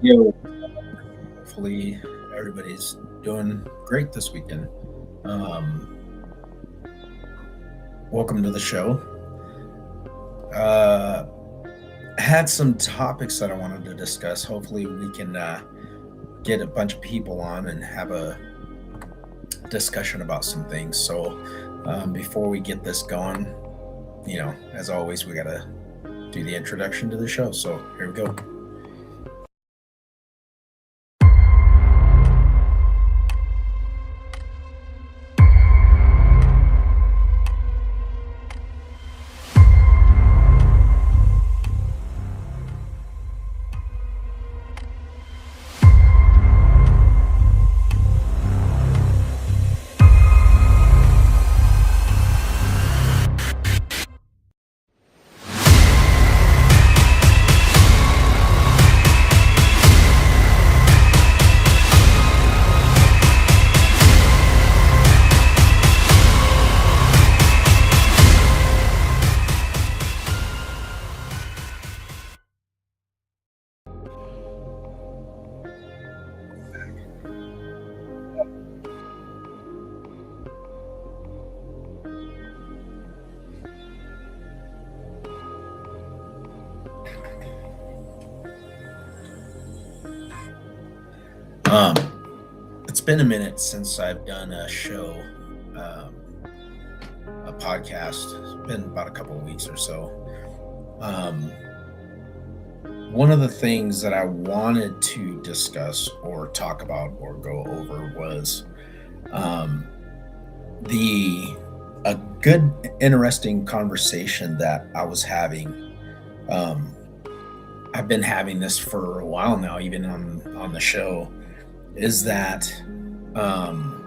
Yo, hopefully everybody's doing great this weekend. Um, Welcome to the show. Uh, had some topics that I wanted to discuss. Hopefully, we can get a bunch of people on and have a discussion about some things. Before we get this going, as always, we got to do the introduction to the show. So, here we go. Um, it's been a minute since I've done a show, um, a podcast. It's been about a couple of weeks or so. Um, One of the things that I wanted to discuss or talk about or go over was um, the a good, interesting conversation that I was having. Um, I've been having this for a while now, even on the show. Is that um,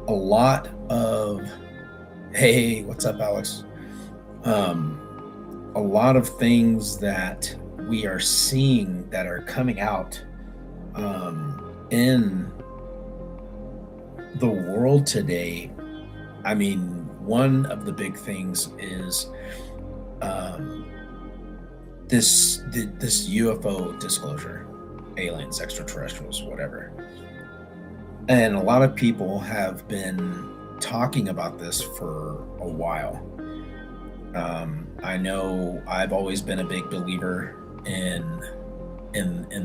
a lot of hey, what's up, Alex? Um, a lot of things that we are seeing that are coming out in the world today. I mean, one of the big things is um, this UFO disclosure, aliens, extraterrestrials, whatever. And a lot of people have been talking about this for a while. I know I've always been a big believer in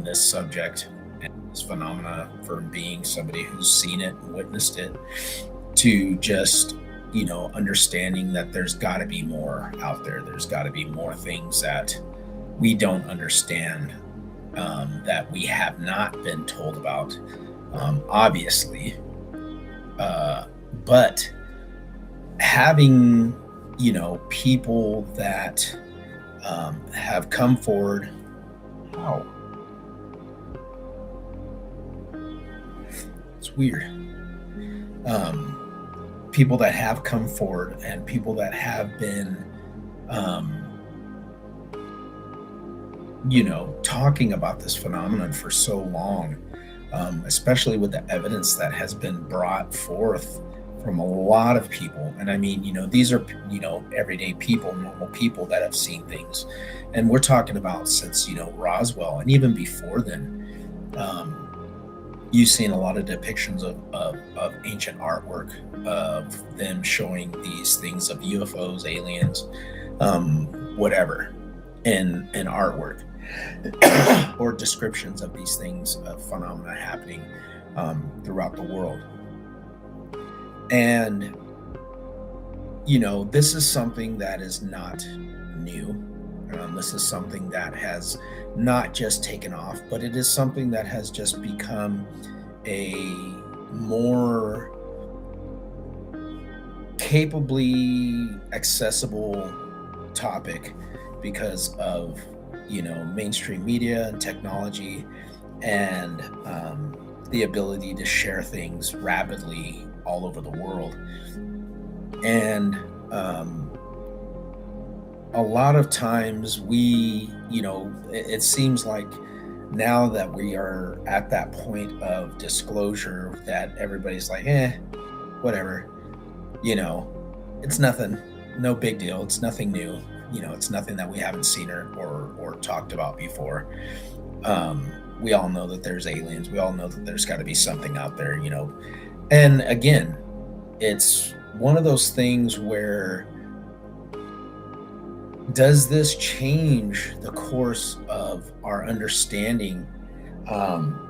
this subject and this phenomena, for being somebody who's seen it and witnessed it, to just understanding that there's got to be more out there. There's got to be more things that we don't understand, that we have not been told about, obviously. But having people that have come forward. Wow, it's weird. People that have come forward and people that have been, um, talking about this phenomenon for so long, especially with the evidence that has been brought forth from a lot of people. And I mean, these are, everyday people, normal people that have seen things. And we're talking about since, Roswell, and even before then. You've seen a lot of depictions of ancient artwork of them showing these things of UFOs, aliens, whatever, in artwork, or descriptions of these things, of phenomena happening throughout the world. And this is something that is not new. This is something that has not just taken off, but it is something that has just become a more capably accessible topic because of mainstream media and technology, and the ability to share things rapidly all over the world. And a lot of times it seems like now that we are at that point of disclosure, that everybody's like, whatever, it's nothing, no big deal. It's nothing new. It's nothing that we haven't seen or talked about before. We all know that there's aliens. We all know that there's got to be something out there, And again, it's one of those things where, does this change the course of our understanding,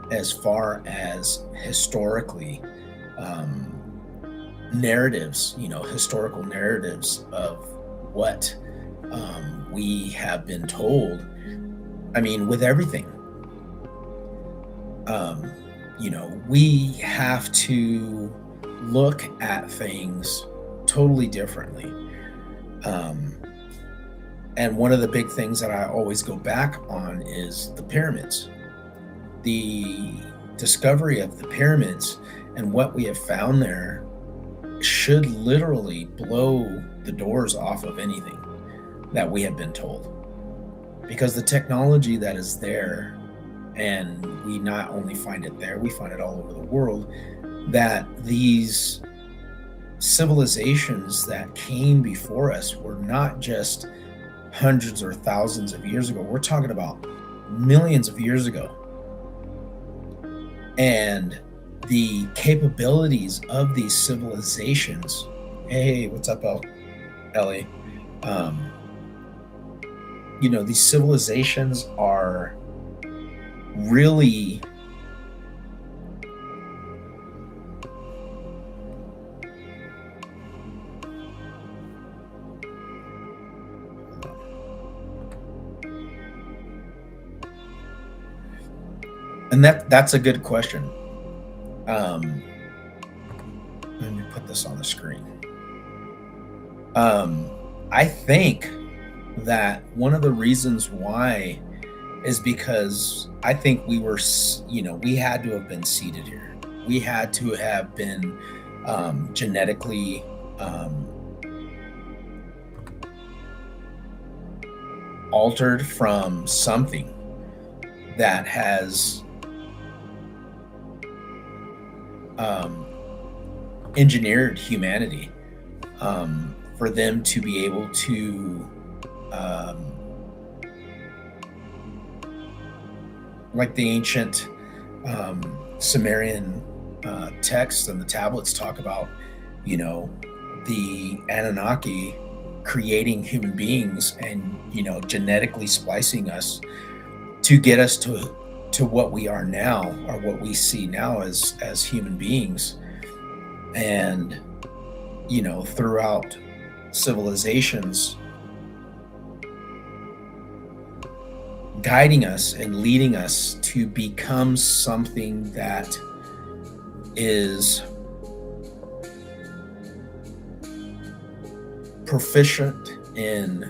as far as historically, narratives, historical narratives of what, we have been told? I mean, with everything, we have to look at things totally differently. And one of the big things that I always go back on is the pyramids. The discovery of the pyramids and what we have found there should literally blow the doors off of anything that we have been told. Because the technology that is there, and we not only find it there, we find it all over the world, that these civilizations that came before us were not just hundreds or thousands of years ago. We're talking about millions of years ago. And the capabilities of these civilizations. Hey, what's up, Ellie? These civilizations are really and that's a good question. Let me put this on the screen. I think that one of the reasons why is because I think we were, we had to have been seeded here. We had to have been genetically altered from something that has engineered humanity, for them to be able to, like the ancient Sumerian texts and the tablets talk about, the Anunnaki creating human beings and, genetically splicing us to get us to what we are now, or what we see now as human beings. And, throughout civilizations, guiding us and leading us to become something that is proficient in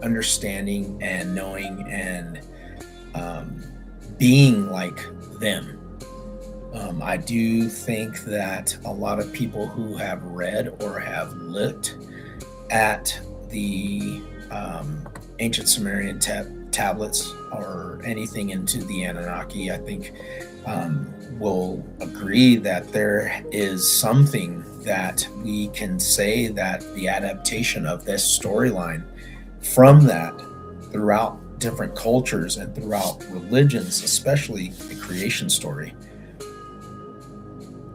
understanding and knowing and being like them. I do think that a lot of people who have read or have looked at the ancient Sumerian tablets or anything into the Anunnaki, I think will agree that there is something that we can say that the adaptation of this storyline from that throughout different cultures and throughout religions, especially the creation story,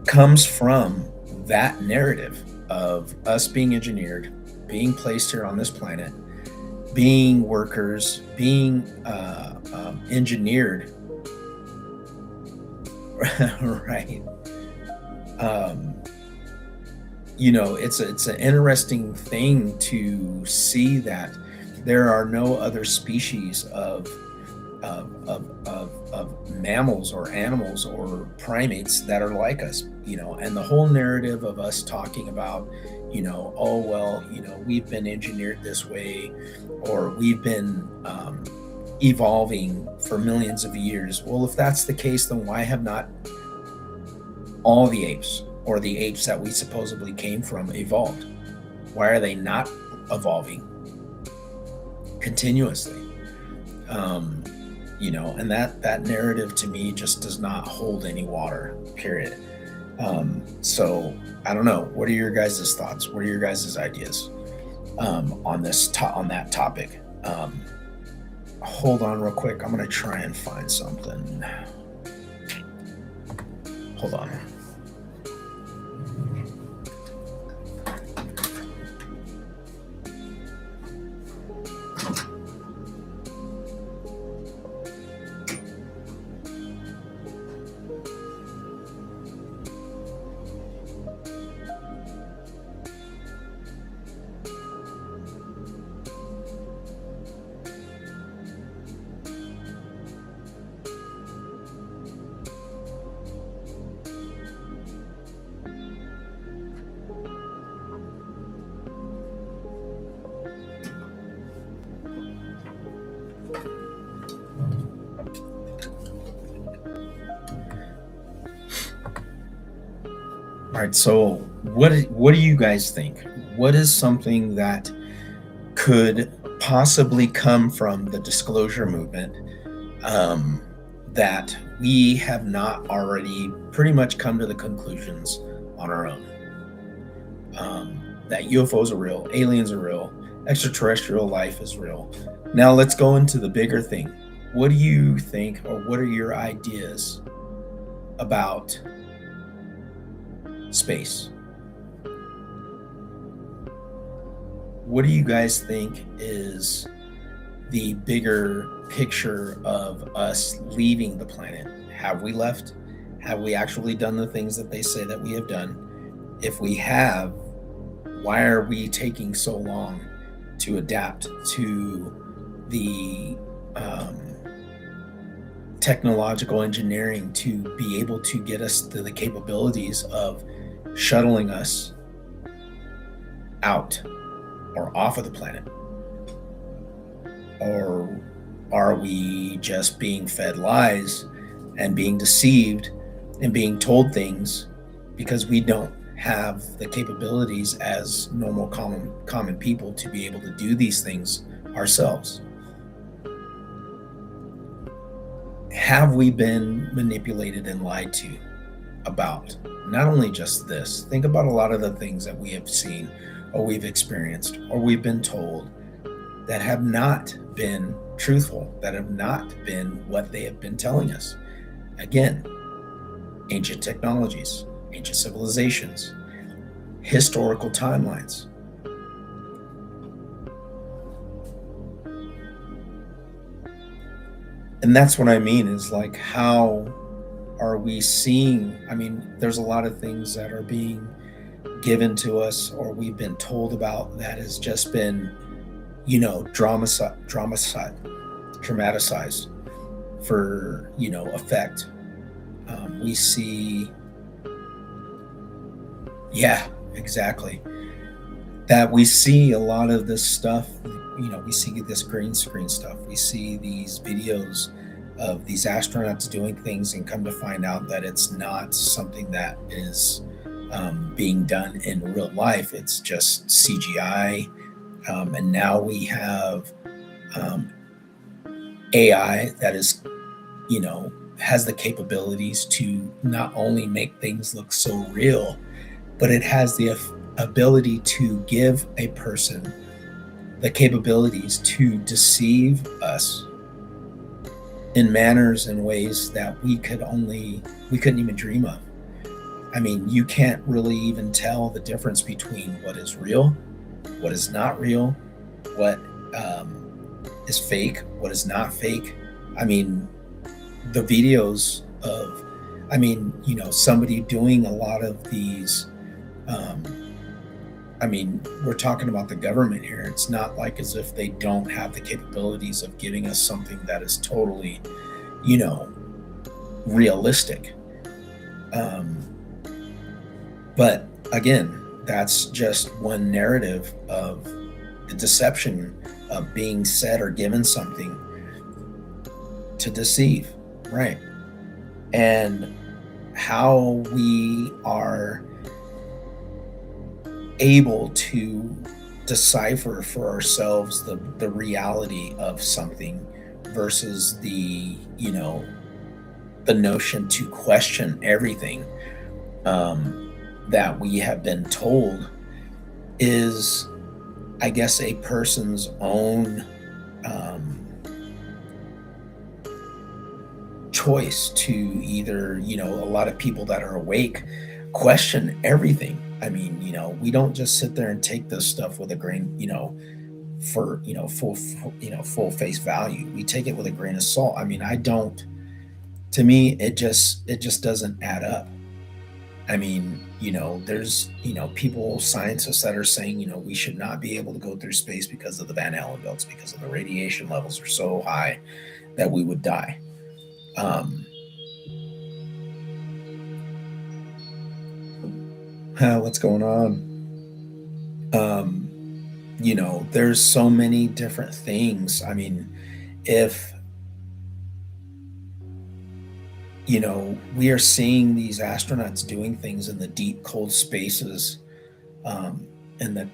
comes from that narrative of us being engineered, being placed here on this planet, being workers, being engineered, right? It's an interesting thing to see that there are no other species of mammals or animals or primates that are like us, and the whole narrative of us talking about, we've been engineered this way, or we've been evolving for millions of years. Well, if that's the case, then why have not all the apes, or the apes that we supposedly came from, evolved? Why are they not evolving continuously? And that narrative to me just does not hold any water, period. So I don't know. What are your guys' thoughts? What are your guys' ideas on that topic? hold on real quick. I'm going to try and find something. Hold on. All right, so what do you guys think? What is something that could possibly come from the disclosure movement, that we have not already pretty much come to the conclusions on our own? That UFOs are real, aliens are real, extraterrestrial life is real. Now let's go into the bigger thing. What do you think, or what are your ideas about space? What do you guys think is the bigger picture of us leaving the planet? Have we left? Have we actually done the things that they say that we have done? If we have, why are we taking so long to adapt to the technological engineering to be able to get us to the capabilities of shuttling us out or off of the planet? Or are we just being fed lies and being deceived and being told things because we don't have the capabilities as normal common people to be able to do these things ourselves? Have we been manipulated and lied to about not only just this? Think about a lot of the things that we have seen or we've experienced or we've been told that have not been truthful, that have not been what they have been telling us. Again, ancient technologies, ancient civilizations, historical timelines. And that's what I mean, is like, how are we seeing? I mean, there's a lot of things that are being given to us or we've been told about that has just been, dramatized for, effect. We see, yeah, exactly. That we see a lot of this stuff, we see this green screen stuff. We see these videos of these astronauts doing things and come to find out that it's not something that is being done in real life. It's just CGI. And now we have AI that is, has the capabilities to not only make things look so real, but it has the ability to give a person the capabilities to deceive us in manners and ways that we couldn't even dream of. I mean, you can't really even tell the difference between what is real, what is not real, what is fake, what is not fake. I mean, the videos of, somebody doing a lot of these, we're talking about the government here. It's not like as if they don't have the capabilities of giving us something that is totally, realistic. But again, that's just one narrative of the deception of being said or given something to deceive, right? And how we are able to decipher for ourselves the reality of something versus the notion to question everything that we have been told is, I guess, a person's own choice to either, a lot of people that are awake question everything. I mean, we don't just sit there and take this stuff with a grain, for, full face value. We take it with a grain of salt. I mean, I don't, to me, it just doesn't add up. I mean, there's, people, scientists that are saying, we should not be able to go through space because of the Van Allen belts, because of the radiation levels are so high that we would die. What's going on? There's so many different things. I mean, if we are seeing these astronauts doing things in the deep, cold spaces, in the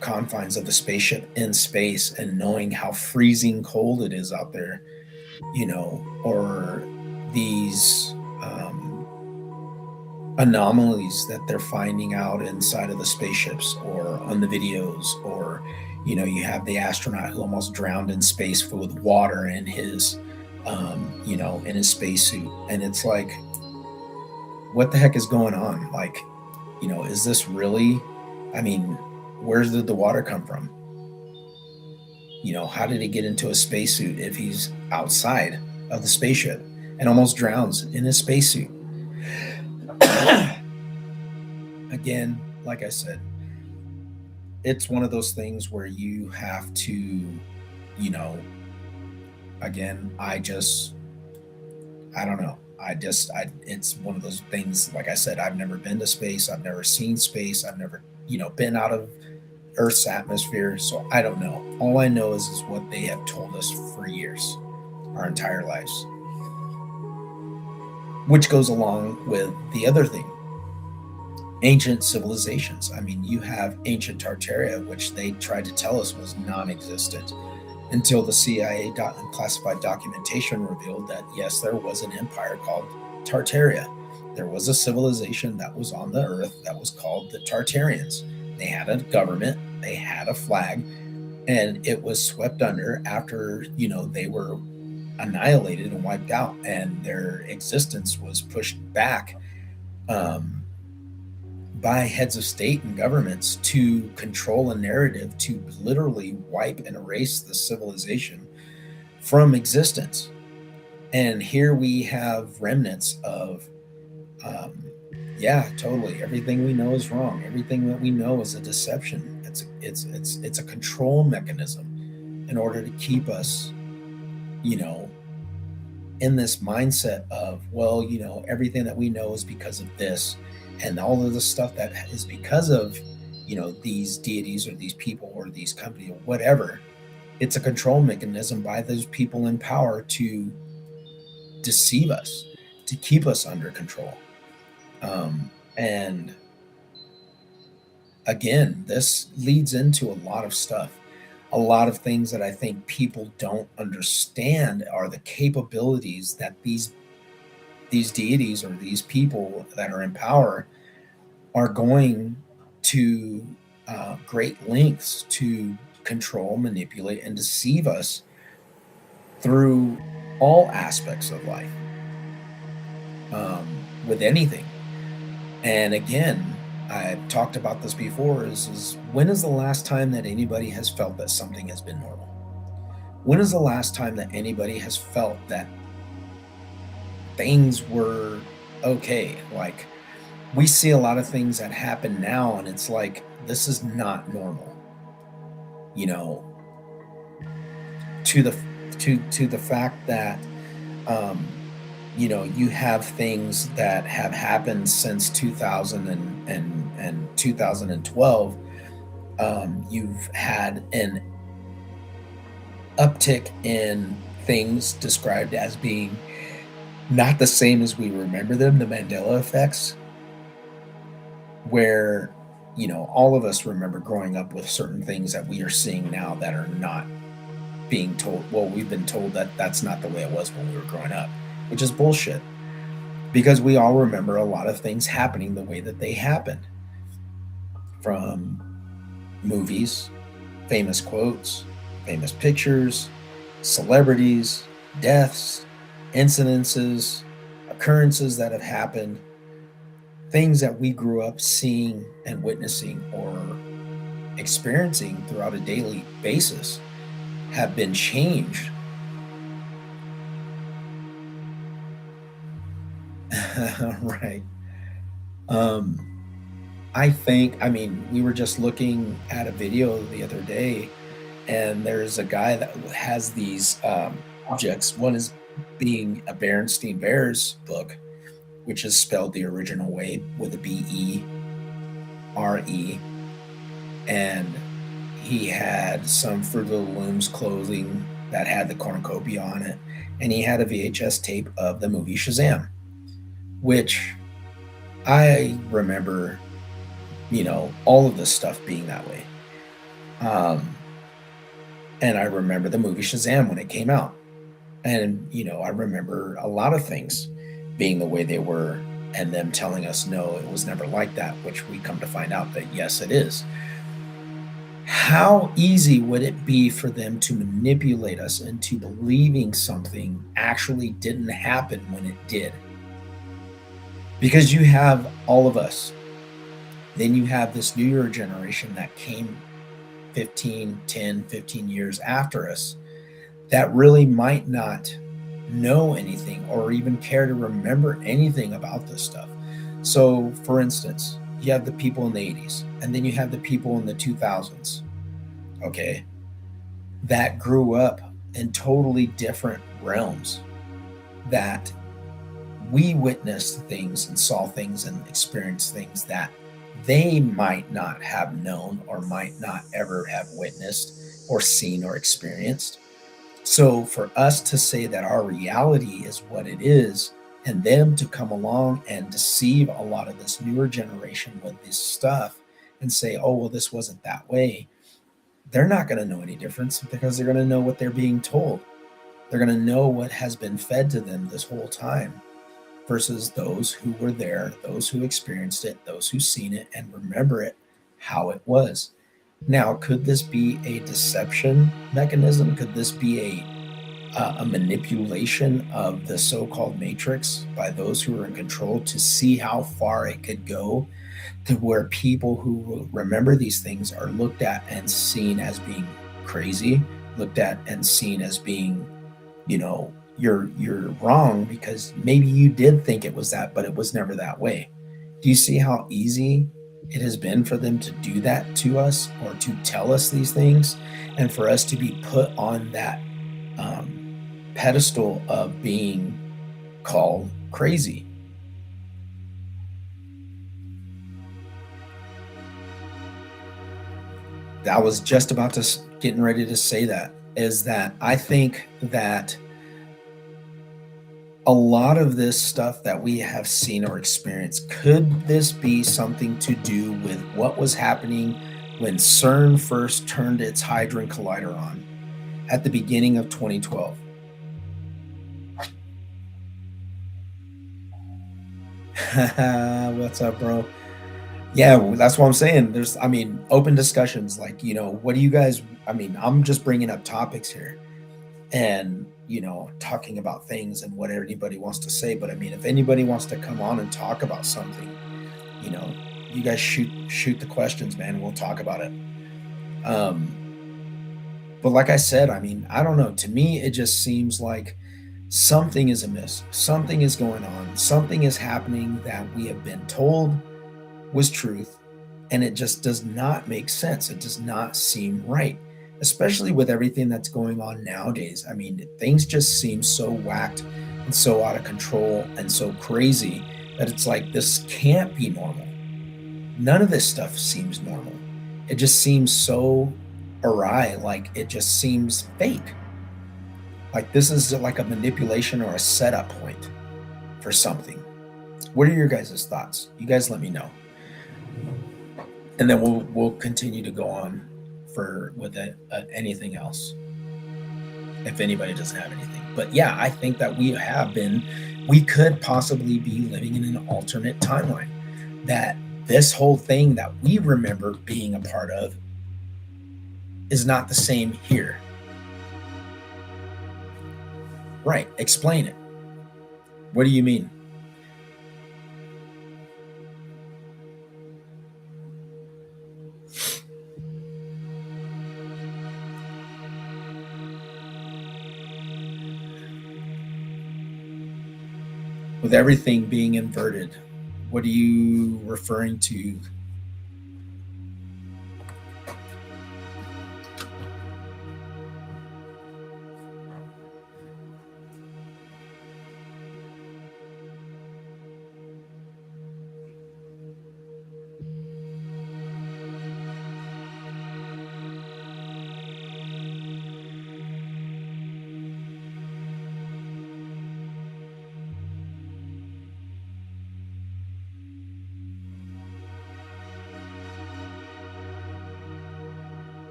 confines of the spaceship in space, and knowing how freezing cold it is out there, or these anomalies that they're finding out inside of the spaceships or on the videos, or you have the astronaut who almost drowned in space with water in his in his spacesuit, and it's like, what the heck is going on? Like, is this really, I mean, where did the water come from? How did he get into a spacesuit if he's outside of the spaceship and almost drowns in his spacesuit? Again, like I said, it's one of those things where you have to, again, I don't know. It's one of those things, like I said, I've never been to space. I've never seen space. I've never, been out of Earth's atmosphere. So I don't know. All I know is what they have told us for years, our entire lives. Which goes along with the other thing, ancient civilizations. I mean, you have ancient Tartaria, which they tried to tell us was non-existent, until the CIA classified documentation revealed that, yes, there was an empire called Tartaria. There was a civilization that was on the Earth that was called the Tartarians. They had a government, they had a flag, and it was swept under after, they were annihilated and wiped out, and their existence was pushed back by heads of state and governments to control a narrative to literally wipe and erase the civilization from existence. And here we have remnants of, totally, everything we know is wrong. Everything that we know is a deception. It's a control mechanism in order to keep us, in this mindset of, well, everything that we know is because of this, and all of the stuff that is because of, these deities or these people or these companies or whatever. It's a control mechanism by those people in power to deceive us, to keep us under control. And again, this leads into a lot of stuff. A lot of things that I think people don't understand are the capabilities that these deities or these people that are in power are going to great lengths to control, manipulate, and deceive us through all aspects of life, with anything. And again, I've talked about this before, is when is the last time that anybody has felt that something has been normal? When is the last time that anybody has felt that things were okay? Like, we see a lot of things that happen now, and it's like, this is not normal. To the fact that you have things that have happened since 2000 and 2012. You've had an uptick in things described as being not the same as we remember them, the Mandela effects, where, all of us remember growing up with certain things that we are seeing now that are not being told. Well, we've been told that that's not the way it was when we were growing up, which is bullshit, because we all remember a lot of things happening the way that they happened, from movies, famous quotes, famous pictures, celebrities, deaths, incidences, occurrences that have happened, things that we grew up seeing and witnessing or experiencing throughout a daily basis have been changed. Right. Um, I mean, we were just looking at a video the other day, and there's a guy that has these objects. One is being a Berenstein Bears book, which is spelled the original way with a Bere, and he had some Fruit of the Looms clothing that had the cornucopia on it, and he had a VHS tape of the movie Shazam, which I remember, all of this stuff being that way. Um, and I remember the movie Shazam when it came out. And, I remember a lot of things being the way they were and them telling us, no, it was never like that, which we come to find out that, yes, it is. How easy would it be for them to manipulate us into believing something actually didn't happen when it did? Because you have all of us. Then you have this newer generation that came 15 years after us that really might not know anything or even care to remember anything about this stuff. So, for instance, you have the people in the 80s, and then you have the people in the 2000s, okay, that grew up in totally different realms, that we witnessed things and saw things and experienced things that they might not have known or might not ever have witnessed or seen or experienced. So for us to say that our reality is what it is, and them to come along and deceive a lot of this newer generation with this stuff and say, oh, well, this wasn't that way, they're not going to know any difference because they're going to know what they're being told. They're going to know what has been fed to them this whole time, versus those who were there, those who experienced it, those who seen it and remember it how it was. Now, could this be a deception mechanism? Could this be a manipulation of the so-called matrix by those who are in control to see how far it could go, to where people who remember these things are looked at and seen as being crazy, looked at and seen as being, you're wrong because maybe you did think it was that, but it was never that way. Do you see how easy it has been for them to do that to us or to tell us these things, and for us to be put on that pedestal of being called crazy? I was just about to getting ready to say that, is that I think that a lot of this stuff that we have seen or experienced, could this be something to do with what was happening when CERN first turned its Hadron Collider on at the beginning of 2012? What's up, bro? Yeah, that's what I'm saying. There's, open discussions. Like, what do you guys, I'm just bringing up topics here and, talking about things and what anybody wants to say. But if anybody wants to come on and talk about something, you know, you guys shoot the questions, man. We'll talk about it. Um, but like I said, I don't know. To me, it just seems like something is amiss. Something is going on. Something is happening that we have been told was truth, and it just does not make sense. It does not seem right, especially with everything that's going on nowadays. Things just seem so whacked and so out of control and so crazy that it's like, this can't be normal. None of this stuff seems normal. It just seems so awry, like it just seems fake. Like this is like a manipulation or a setup point for something. What are your guys' thoughts? You guys let me know. And then we'll continue to go on with anything else, if anybody doesn't have anything. But yeah, I think that we could possibly be living in an alternate timeline, that this whole thing that we remember being a part of is not the same here. Right, explain it. What do you mean? With everything being inverted, what are you referring to?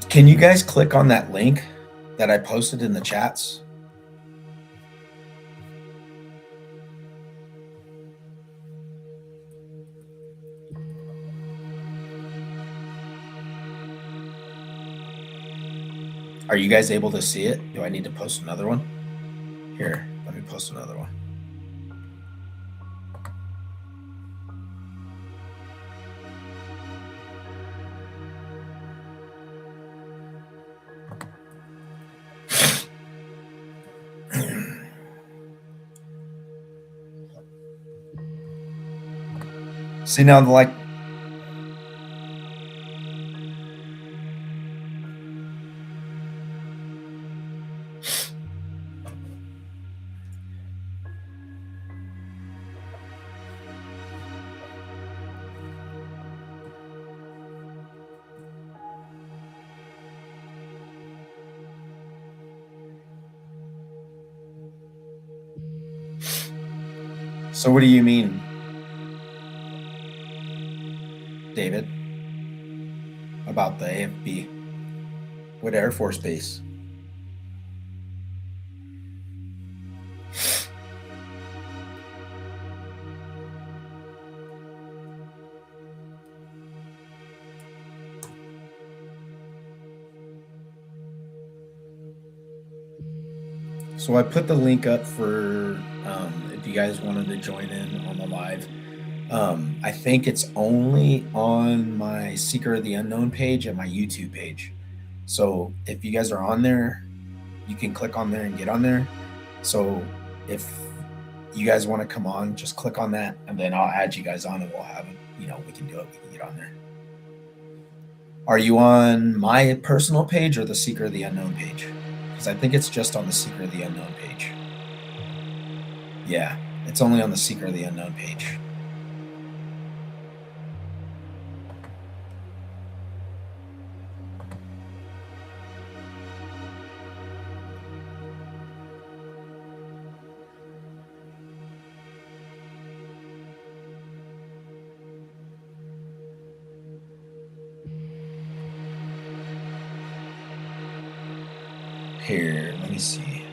Can you guys click on that link that I posted in the chats? Are you guys able to see it? Do I need to post another one? Here, let me post another one. See now, like, so what do you mean, David, about the AFB? What Air Force Base? So I put the link up for if you guys wanted to join in on the live. I think it's only on my Seeker of the Unknown page and my YouTube page. So if you guys are on there, you can click on there and get on there. So if you guys want to come on, just click on that, and then I'll add you guys on, and we'll have it. We can do it. We can get on there. Are you on my personal page or the Seeker of the Unknown page? Because I think it's just on the Seeker of the Unknown page. Yeah, it's only on the Seeker of the Unknown page. Here, let me see.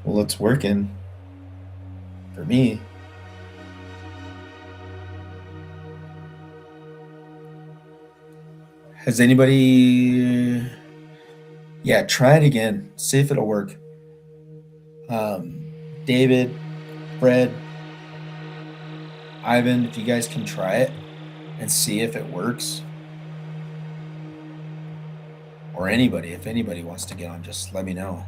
Well, it's working for me. Has anybody? Yeah, try it again. See if it'll work. David, Fred, Ivan, if you guys can try it and see if it works. Or anybody, if anybody wants to get on, just let me know.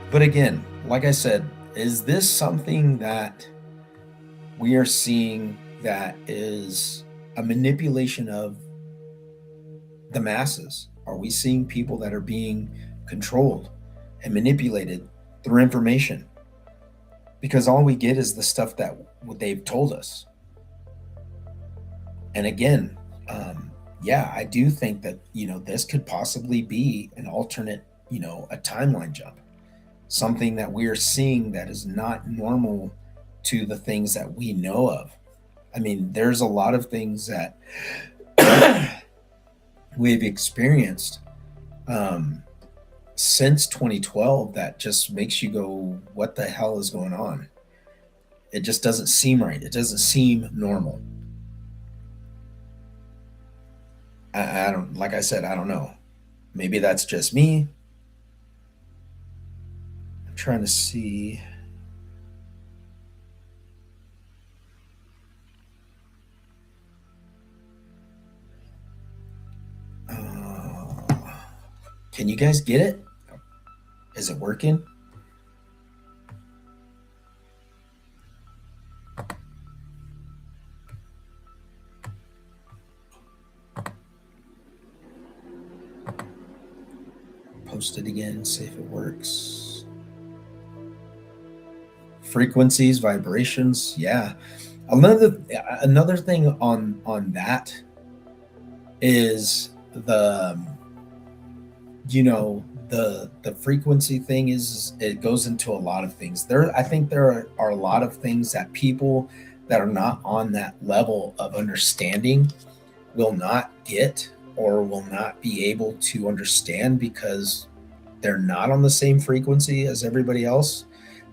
But again, like I said, Is this something that we are seeing that is a manipulation of the masses? Are we seeing people that are being controlled and manipulated through information? Because all we get is the stuff that they've told us. And again, yeah, I do think that, this could possibly be an alternate, a timeline jump, something that we are seeing that is not normal to the things that we know of. I mean, there's a lot of things that we've experienced since 2012 that just makes you go, what the hell is going on? It just doesn't seem right. It doesn't seem normal. I don't, like I said, I don't know. Maybe that's just me. I'm trying to see. Can you guys get it? Is it working? Post it again, see if it works. Frequencies, vibrations, yeah. Another thing on that is the the frequency thing is, it goes into a lot of things. I think there are a lot of things that people that are not on that level of understanding will not get or will not be able to understand because they're not on the same frequency as everybody else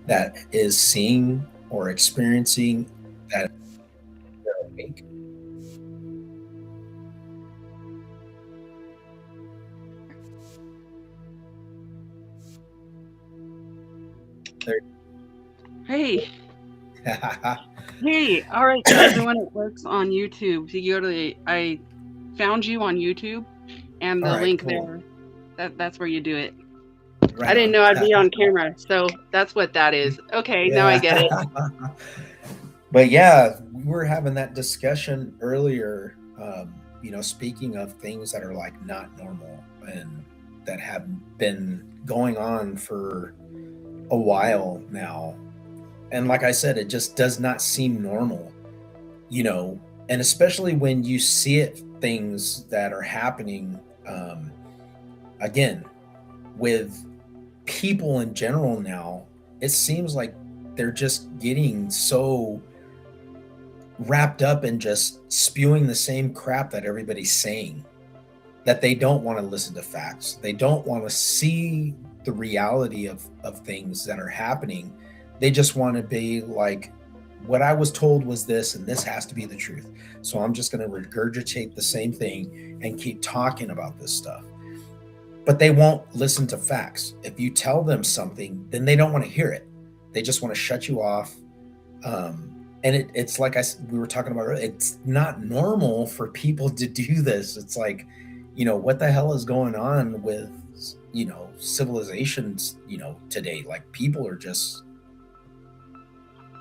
that is seeing or experiencing that they're awake. Hey, hey, all right, so everyone that works on YouTube, so you go to I found you on YouTube, and the All right, link cool. there, that's where you do it. I Right didn't on. know I'd be on camera, so that's what that is. Okay, now I Yeah. get it. But yeah, we were having that discussion earlier. Speaking of things that are like not normal and that have been going on for a while now. And like I said, it just does not seem normal, you know, and especially when you see it, things that are happening, again, with people in general now, it seems like they're just getting so wrapped up in just spewing the same crap that everybody's saying that they don't want to listen to facts. They don't want to see the reality of things that are happening. They just want to be like, what I was told was this, and this has to be the truth. So I'm just going to regurgitate the same thing and keep talking about this stuff. But they won't listen to facts. If you tell them something, then they don't want to hear it. They just want to shut you off. And it's like we were talking about earlier, it's not normal for people to do this. It's like, what the hell is going on with, civilizations, today? Like, people are just.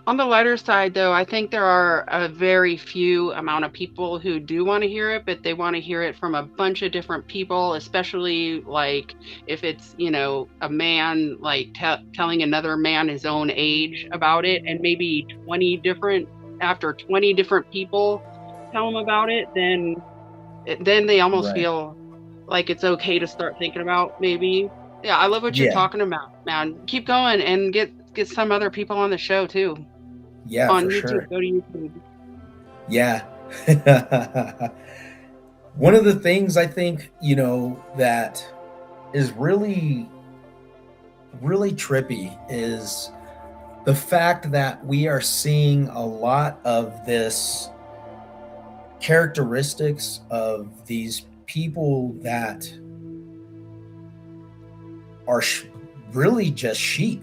On the lighter side, though, I think there are a very few amount of people who do want to hear it, but they want to hear it from a bunch of different people, especially like if it's, a man like telling another man his own age about it, and maybe 20 different people tell him about it, then they almost Right. feel like it's okay to start thinking about maybe. Yeah, I love what you're Yeah. talking about, man. Keep going and get some other people on the show too. Yeah, On for YouTube, sure. go to YouTube. Yeah. One of the things I think, that is really, really trippy is the fact that we are seeing a lot of this characteristics of these people that are really just sheep.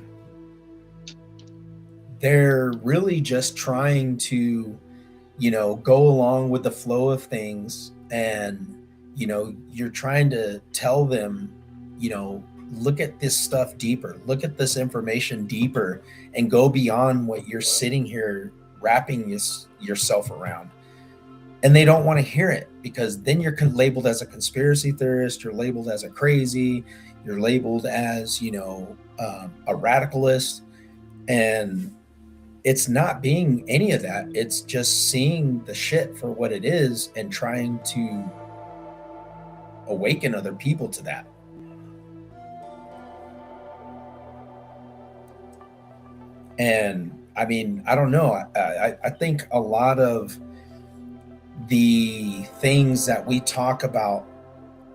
They're really just trying to, go along with the flow of things. And, you're trying to tell them, look at this stuff deeper, look at this information deeper, and go beyond what you're sitting here wrapping yourself around. And they don't want to hear it, because then you're labeled as a conspiracy theorist, you're labeled as a crazy, you're labeled as, a radicalist. And it's not being any of that. It's just seeing the shit for what it is and trying to awaken other people to that. And I mean, I don't know. I think a lot of the things that we talk about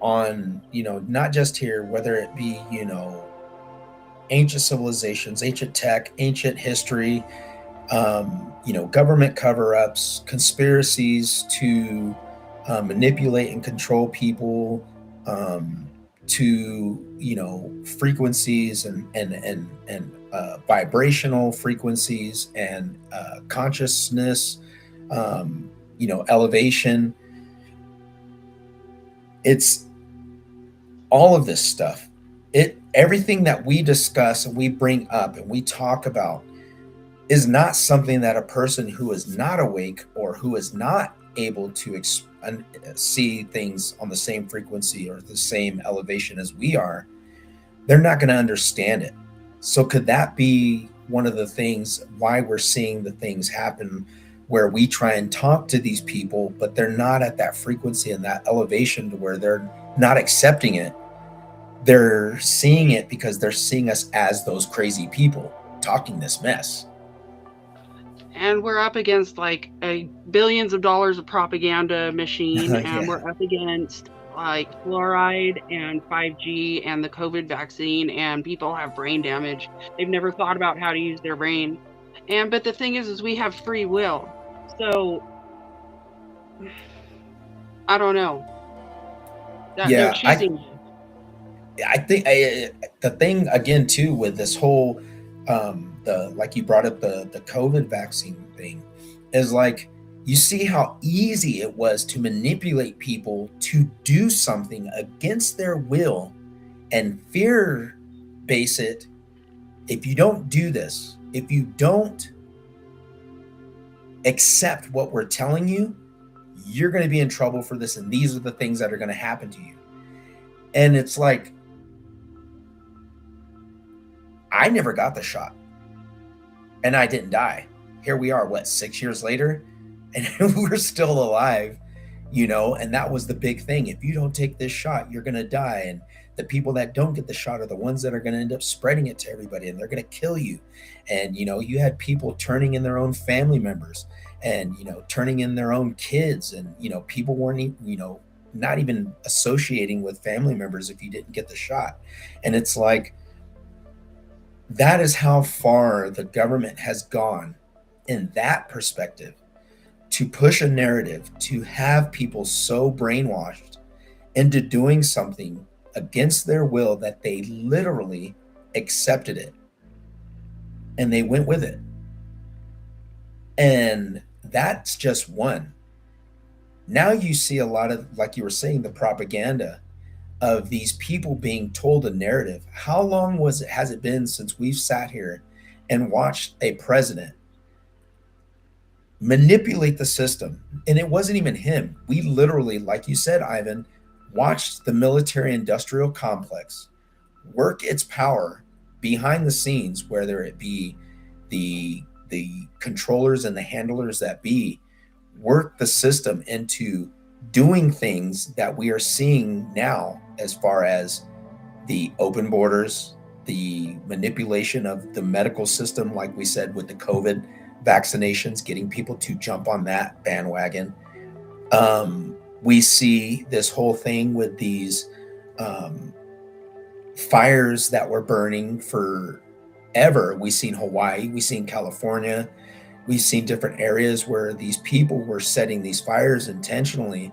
on, not just here, whether it be, ancient civilizations, ancient tech, ancient history, government cover-ups, conspiracies to manipulate and control people, to frequencies and vibrational frequencies and consciousness, elevation. It's all of this stuff. Everything that we discuss and we bring up and we talk about is not something that a person who is not awake or who is not able to see things on the same frequency or the same elevation as we are, they're not going to understand it. So could that be one of the things why we're seeing the things happen where we try and talk to these people, but they're not at that frequency and that elevation to where they're not accepting it? They're seeing it because they're seeing us as those crazy people talking this mess. And we're up against like billions of dollars of propaganda machine, and we're up against like fluoride and 5G and the COVID vaccine, and people have brain damage. They've never thought about how to use their brain. But the thing is we have free will. So I don't know. They're choosing. I think the thing again too with this whole like you brought up the COVID vaccine thing is like, you see how easy it was to manipulate people to do something against their will and fear base it. If you don't do this, if you don't accept what we're telling you, you're going to be in trouble for this, and these are the things that are going to happen to you. And it's like, I never got the shot and I didn't die. Here we are, 6 years later, and we're still alive, and that was the big thing. If you don't take this shot, you're going to die. And the people that don't get the shot are the ones that are going to end up spreading it to everybody, and they're going to kill you. And, you had people turning in their own family members and, turning in their own kids. And, people weren't, not even associating with family members if you didn't get the shot. And it's like, that is how far the government has gone in that perspective, to push a narrative, to have people so brainwashed into doing something against their will that they literally accepted it and they went with it. And that's just one. Now you see a lot of, like you were saying, the propaganda of these people being told a narrative. How long has it been since we've sat here and watched a president manipulate the system? And it wasn't even him. We literally, like you said, Ivan, watched the military industrial complex work its power behind the scenes, whether it be the controllers and the handlers that be, work the system into doing things that we are seeing now, as far as the open borders, the manipulation of the medical system, like we said with the COVID vaccinations, getting people to jump on that bandwagon. We see this whole thing with these fires that were burning forever. We've seen Hawaii, we've seen California, we've seen different areas where these people were setting these fires intentionally.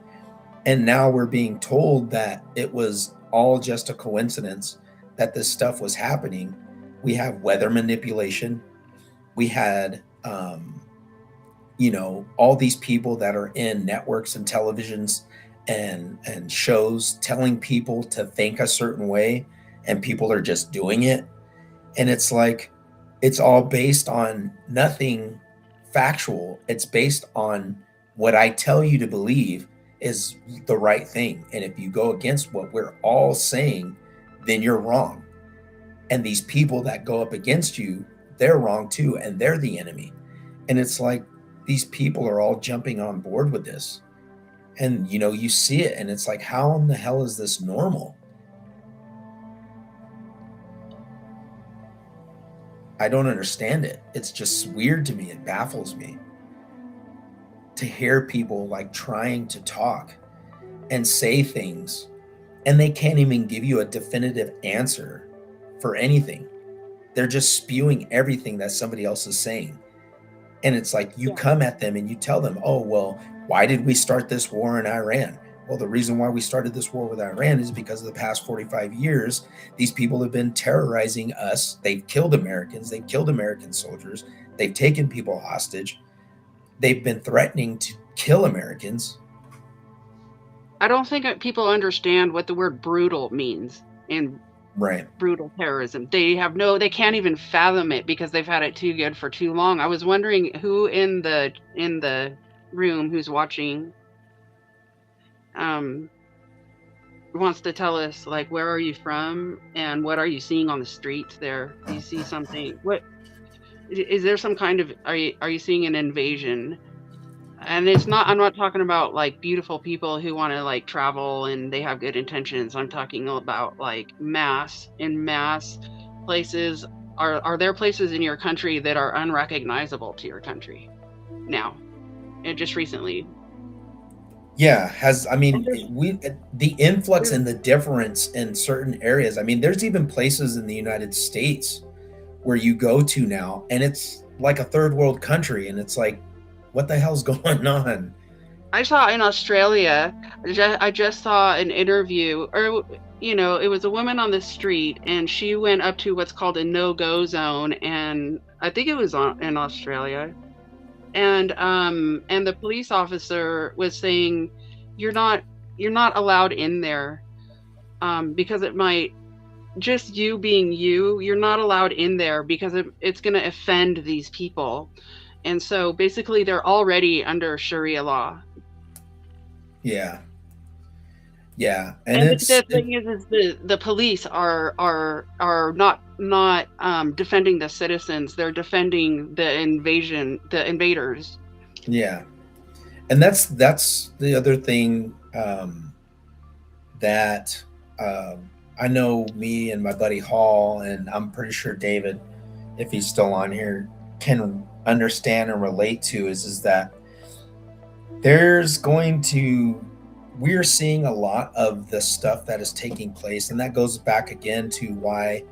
And now we're being told that it was all just a coincidence that this stuff was happening. We have weather manipulation. We had, all these people that are in networks and televisions and shows telling people to think a certain way and people are just doing it. And it's like, it's all based on nothing factual. It's based on what I tell you to believe is the right thing. And if you go against what we're all saying, then you're wrong. And these people that go up against you, they're wrong too, and they're the enemy. And it's like these people are all jumping on board with this. And you see it, and it's like, how in the hell is this normal? I don't understand it. It's just weird to me. It baffles me to hear people like trying to talk and say things, and they can't even give you a definitive answer for anything. They're just spewing everything that somebody else is saying. And it's like, you come at them and you tell them, oh, well, why did we start this war in Iran? Well, the reason why we started this war with Iran is because of the past 45 years, these people have been terrorizing us. They've killed Americans. They've killed American soldiers. They've taken people hostage. They've been threatening to kill Americans. I don't think people understand what the word brutal means in right. brutal terrorism. They can't even fathom it because they've had it too good for too long. I was wondering who in the room who's watching wants to tell us, like, where are you from and what are you seeing on the streets there? Do you see something? What is there some kind of, are you seeing an invasion? And I'm not talking about like beautiful people who want to like travel and they have good intentions. I'm talking about like mass places. Are there places in your country that are unrecognizable to your country now and just recently? Yeah, the influx and the difference in certain areas. I mean, there's even places in the United States where you go to now and it's like a third world country, and it's like, what the hell's going on? I saw in Australia, I just saw an interview, or it was a woman on the street, and she went up to what's called a no-go zone, and I think it was in Australia. And the police officer was saying, you're not allowed in there, because it might, just you being you're not allowed in there because it's going to offend these people. And so basically they're already under Sharia law. Yeah. And the thing is the police are not defending the citizens. They're defending the invaders. Yeah. And that's the other thing that I know me and my buddy Hall, and I'm pretty sure David, if he's still on here, can understand and relate to is that we're seeing a lot of the stuff that is taking place, and that goes back again to why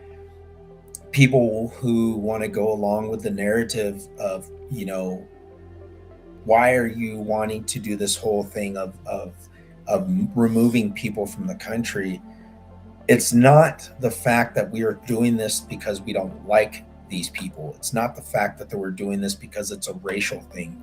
people who want to go along with the narrative of, why are you wanting to do this whole thing of removing people from the country? It's not the fact that we are doing this because we don't like these people. It's not the fact that we're doing this because it's a racial thing.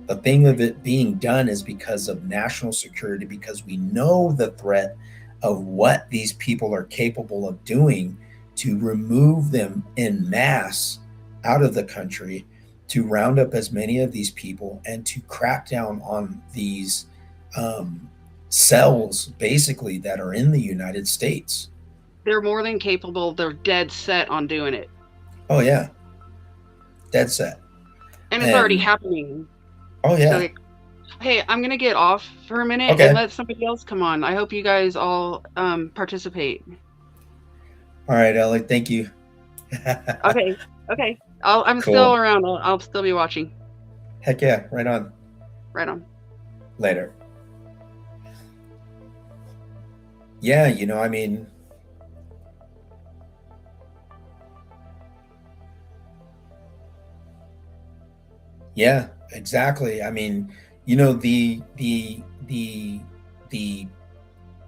The thing of it being done is because of national security, because we know the threat of what these people are capable of doing to remove them en masse out of the country, to round up as many of these people and to crack down on these cells basically that are in the United States. They're more than capable. They're dead set on doing it. Oh yeah. Dead set. And it's already happening. Oh yeah. So, hey, I'm going to get off for a minute and let somebody else come on. I hope you guys all participate. All right, Ellie. Thank you. Okay. I'm cool. Still around. I'll still be watching. Heck yeah. Right on. Later. Yeah, I mean, yeah, exactly. I mean, the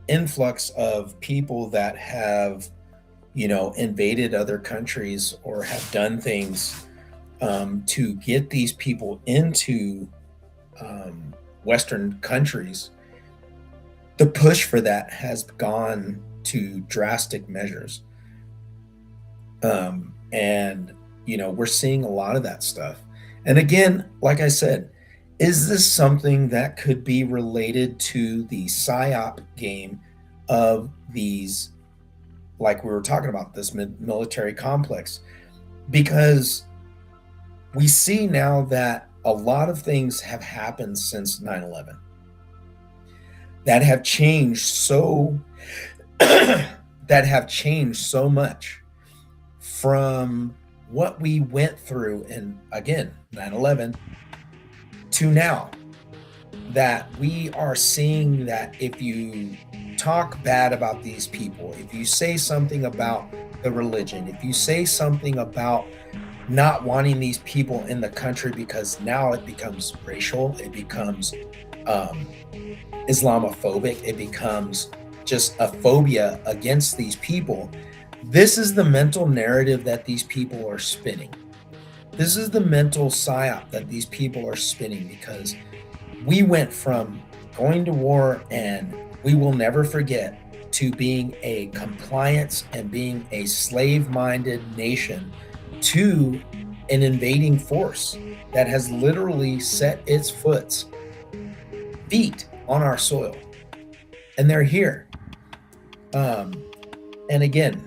influx of people that have, invaded other countries or have done things to get these people into Western countries. The push for that has gone to drastic measures. And, we're seeing a lot of that stuff. And again, like I said, is this something that could be related to the PSYOP game of these, like we were talking about, this military complex? Because we see now that a lot of things have happened since 9/11 that have changed that have changed so much from what we went through in, again, 9/11 to now, that we are seeing that if you talk bad about these people, if you say something about the religion, if you say something about not wanting these people in the country, because now it becomes racial, it becomes um, Islamophobic, it becomes just a phobia against these people. This is the mental narrative that these people are spinning. This is the mental psyop that these people are spinning, because we went from going to war and we will never forget to being a compliance and being a slave-minded nation to an invading force that has literally set its feet on our soil, and they're here. And again,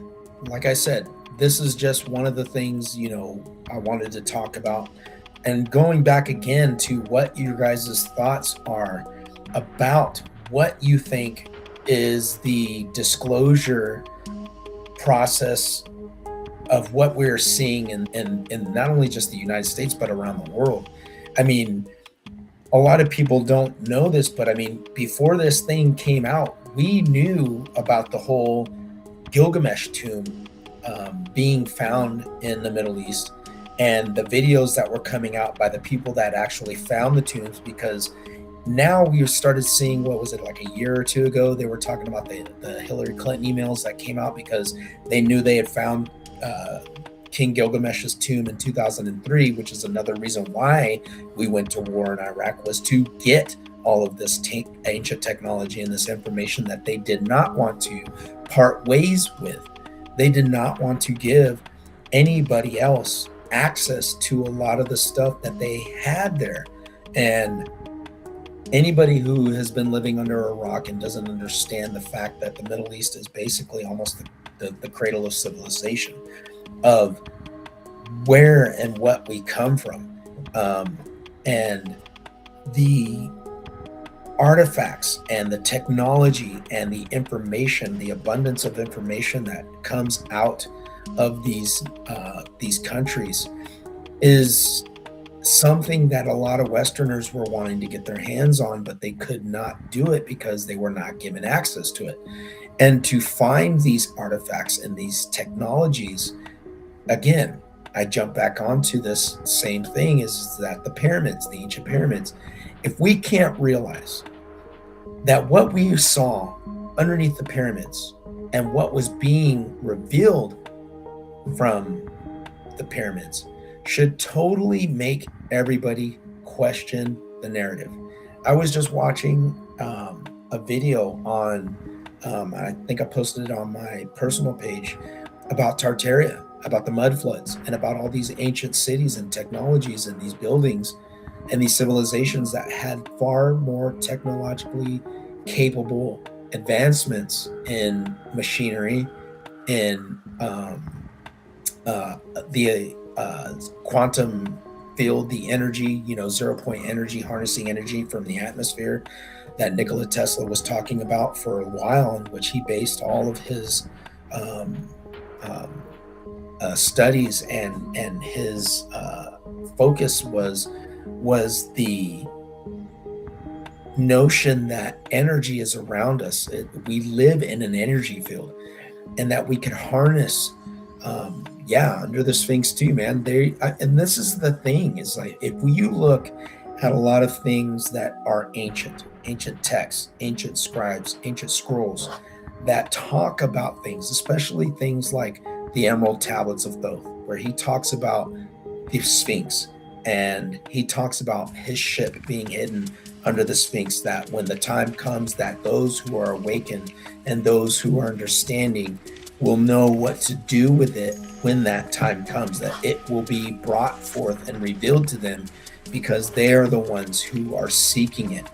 like I said, this is just one of the things, I wanted to talk about. And going back again to what your guys' thoughts are about what you think is the disclosure process of what we're seeing in not only just the United States, but around the world. I mean, a lot of people don't know this, but I mean, before this thing came out, we knew about the whole Gilgamesh tomb being found in the Middle East, and the videos that were coming out by the people that actually found the tombs, because now we started seeing, what was it, like a year or two ago, they were talking about the Hillary Clinton emails that came out because they knew they had found King Gilgamesh's tomb in 2003, which is another reason why we went to war in Iraq, was to get all of this ancient technology and this information that they did not want to part ways with. They did not want to give anybody else access to a lot of the stuff that they had there. And anybody who has been living under a rock and doesn't understand the fact that the Middle East is basically almost the cradle of civilization, of where and what we come from, and the artifacts and the technology and the information, the abundance of information that comes out of these countries, is something that a lot of Westerners were wanting to get their hands on, but they could not do it because they were not given access to it. And to find these artifacts and these technologies, again, I jump back onto this same thing, is that the pyramids, the ancient pyramids, if we can't realize that what we saw underneath the pyramids and what was being revealed from the pyramids should totally make everybody question the narrative. I was just watching a video on, I think I posted it on my personal page, about Tartaria, about the mud floods, and about all these ancient cities and technologies and these buildings and these civilizations that had far more technologically capable advancements in machinery, in the quantum field, the energy, 0-point energy, harnessing energy from the atmosphere that Nikola Tesla was talking about for a while, in which he based all of his studies and his focus was the notion that energy is around us. We live in an energy field, and that we can harness under the Sphinx too, man. And this is the thing, is like, if you look at a lot of things that are ancient texts, ancient scribes, ancient scrolls that talk about things, especially things like the Emerald Tablets of Thoth, where he talks about the Sphinx, and he talks about his ship being hidden under the Sphinx, that when the time comes that those who are awakened and those who are understanding will know what to do with it when that time comes, that it will be brought forth and revealed to them, because they are the ones who are seeking it,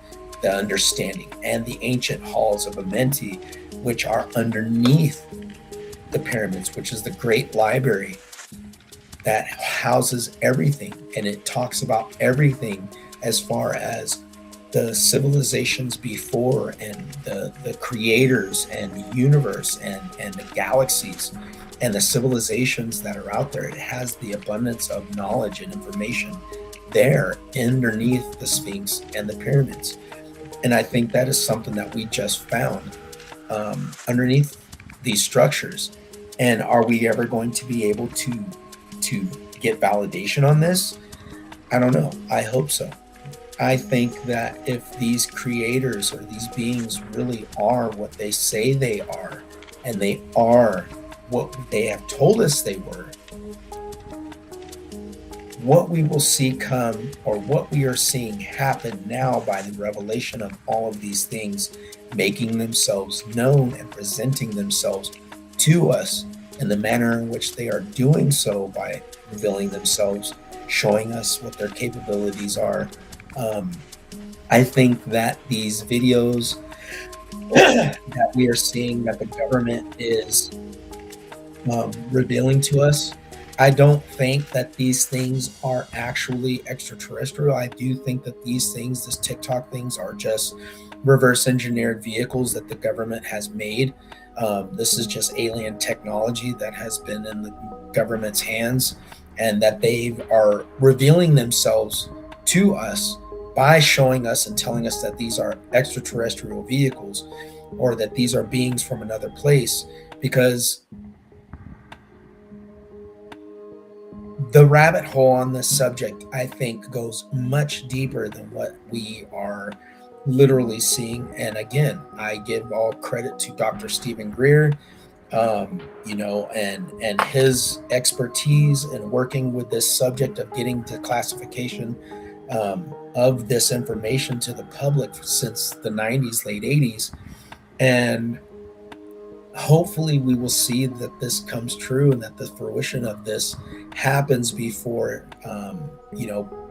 the understanding. And the ancient halls of Amenti, which are underneath the pyramids, which is the great library that houses everything, and it talks about everything as far as the civilizations before, and the creators, and the universe, and the galaxies, and the civilizations that are out there. It has the abundance of knowledge and information there underneath the Sphinx and the pyramids. And I think that is something that we just found underneath these structures. And are we ever going to be able to get validation on this? I don't know. I hope so. I think that if these creators or these beings really are what they say they are, and they are what they have told us they were, what we will see come, or what we are seeing happen now by the revelation of all of these things making themselves known and presenting themselves to us in the manner in which they are doing so, by revealing themselves, showing us what their capabilities are. I think that these videos that we are seeing that the government is revealing to us, I don't think that these things are actually extraterrestrial. I do think that these things, this TikTok things, are just reverse engineered vehicles that the government has made. This is just alien technology that has been in the government's hands, and that they are revealing themselves to us by showing us and telling us that these are extraterrestrial vehicles, or that these are beings from another place. Because the rabbit hole on this subject, I think, goes much deeper than what we are literally seeing. And again, I give all credit to Dr. Stephen Greer, and his expertise in working with this subject of getting the classification of this information to the public since the 90s, late 80s. And hopefully we will see that this comes true, and that the fruition of this happens before,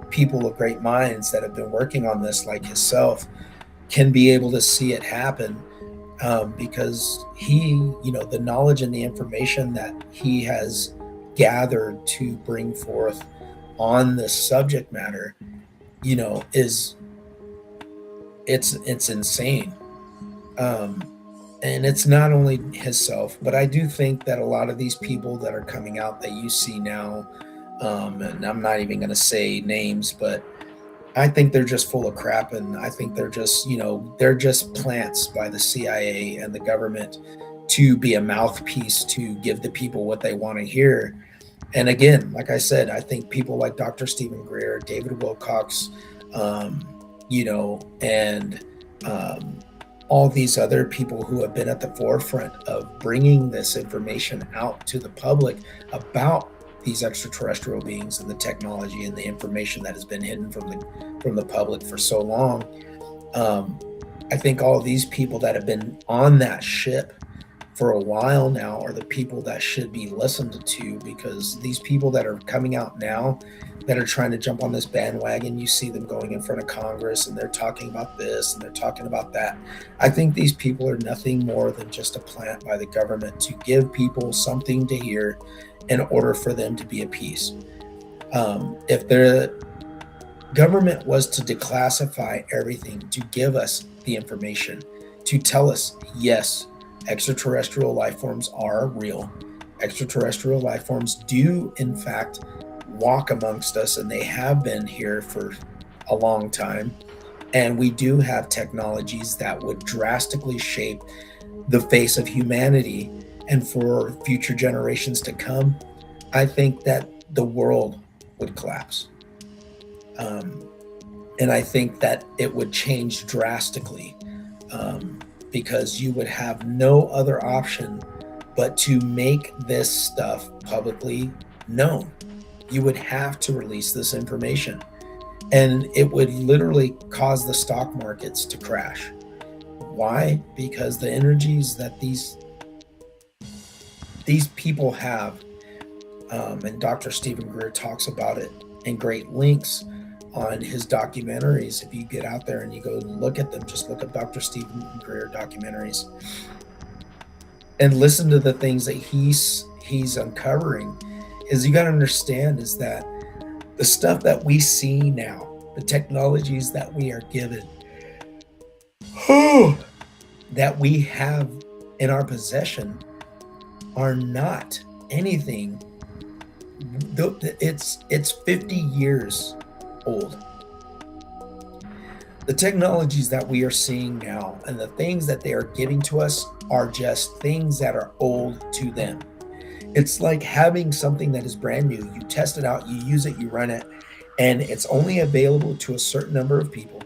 people of great minds that have been working on this, like himself, can be able to see it happen. Because he, the knowledge and the information that he has gathered to bring forth on this subject matter, is it's insane. And it's not only himself, but I do think that a lot of these people that are coming out that you see now, and I'm not even going to say names, but I think they're just full of crap. And I think they're just, they're just plants by the CIA and the government to be a mouthpiece to give the people what they want to hear. And again, like I said, I think people like Dr. Stephen Greer, David Wilcox, and all these other people who have been at the forefront of bringing this information out to the public about these extraterrestrial beings and the technology and the information that has been hidden from the public for so long. I think all of these people that have been on that ship for a while now are the people that should be listened to, because these people that are coming out now that are trying to jump on this bandwagon, you see them going in front of Congress and they're talking about this and they're talking about that. I think these people are nothing more than just a plant by the government to give people something to hear in order for them to be at peace. If the government was to declassify everything, to give us the information, to tell us, yes, extraterrestrial life forms are real. Extraterrestrial life forms do, in fact, walk amongst us, and they have been here for a long time. And we do have technologies that would drastically shape the face of humanity. And for future generations to come, I think that the world would collapse. And I think that it would change drastically, because you would have no other option but to make this stuff publicly known. You would have to release this information, and it would literally cause the stock markets to crash. Why? Because the energies that these these people have, and Dr. Stephen Greer talks about it in great lengths on his documentaries. If you get out there and you go look at them, just look up Dr. Stephen Greer documentaries and listen to the things that he's uncovering. Is you got to understand is that the stuff that we see now, the technologies that we are given, that we have in our possession, are not anything. It's 50 years old. The technologies that we are seeing now and the things that they are giving to us are just things that are old to them. It's like having something that is brand new. You test it out, you use it, you run it, and it's only available to a certain number of people.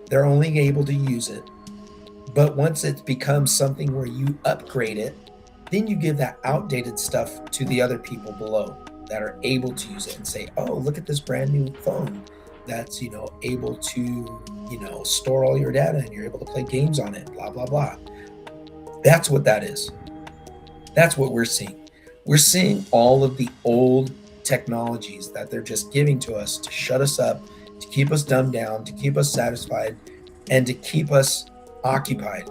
They're only able to use it. But once it becomes something where you upgrade it, then you give that outdated stuff to the other people below that are able to use it and say, oh, look at this brand new phone that's, able to, store all your data and you're able to play games on it, blah, blah, blah. That's what that is. That's what we're seeing. We're seeing all of the old technologies that they're just giving to us to shut us up, to keep us dumbed down, to keep us satisfied, and to keep us occupied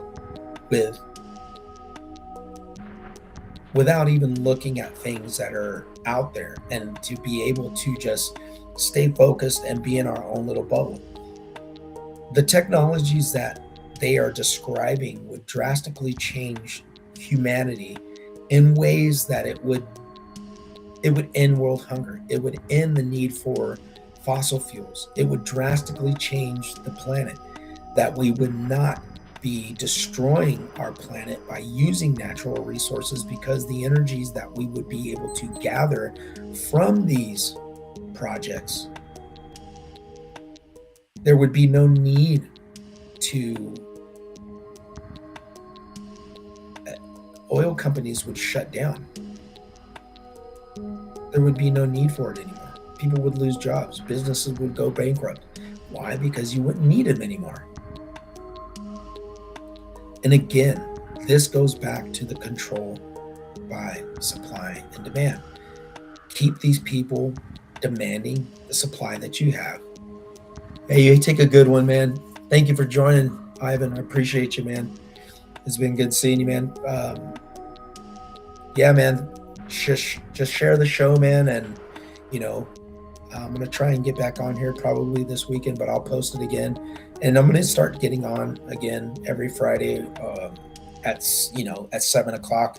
without even looking at things that are out there, and to be able to just stay focused and be in our own little bubble. The technologies that they are describing would drastically change humanity in ways that it would end world hunger. It would end the need for fossil fuels. It would drastically change the planet, that we would not be destroying our planet by using natural resources, because the energies that we would be able to gather from these projects, there would be no need to, oil companies would shut down. There would be no need for it anymore. People would lose jobs. Businesses would go bankrupt. Why? Because you wouldn't need them anymore. And again, this goes back to the control by supply and demand. Keep these people demanding the supply that you have. Hey, you take a good one, man. Thank you for joining, Ivan. I appreciate you, man. It's been good seeing you, man. Yeah, man. Just share the show, man. And, I'm going to try and get back on here probably this weekend, but I'll post it again. And I'm going to start getting on again every Friday at 7 o'clock,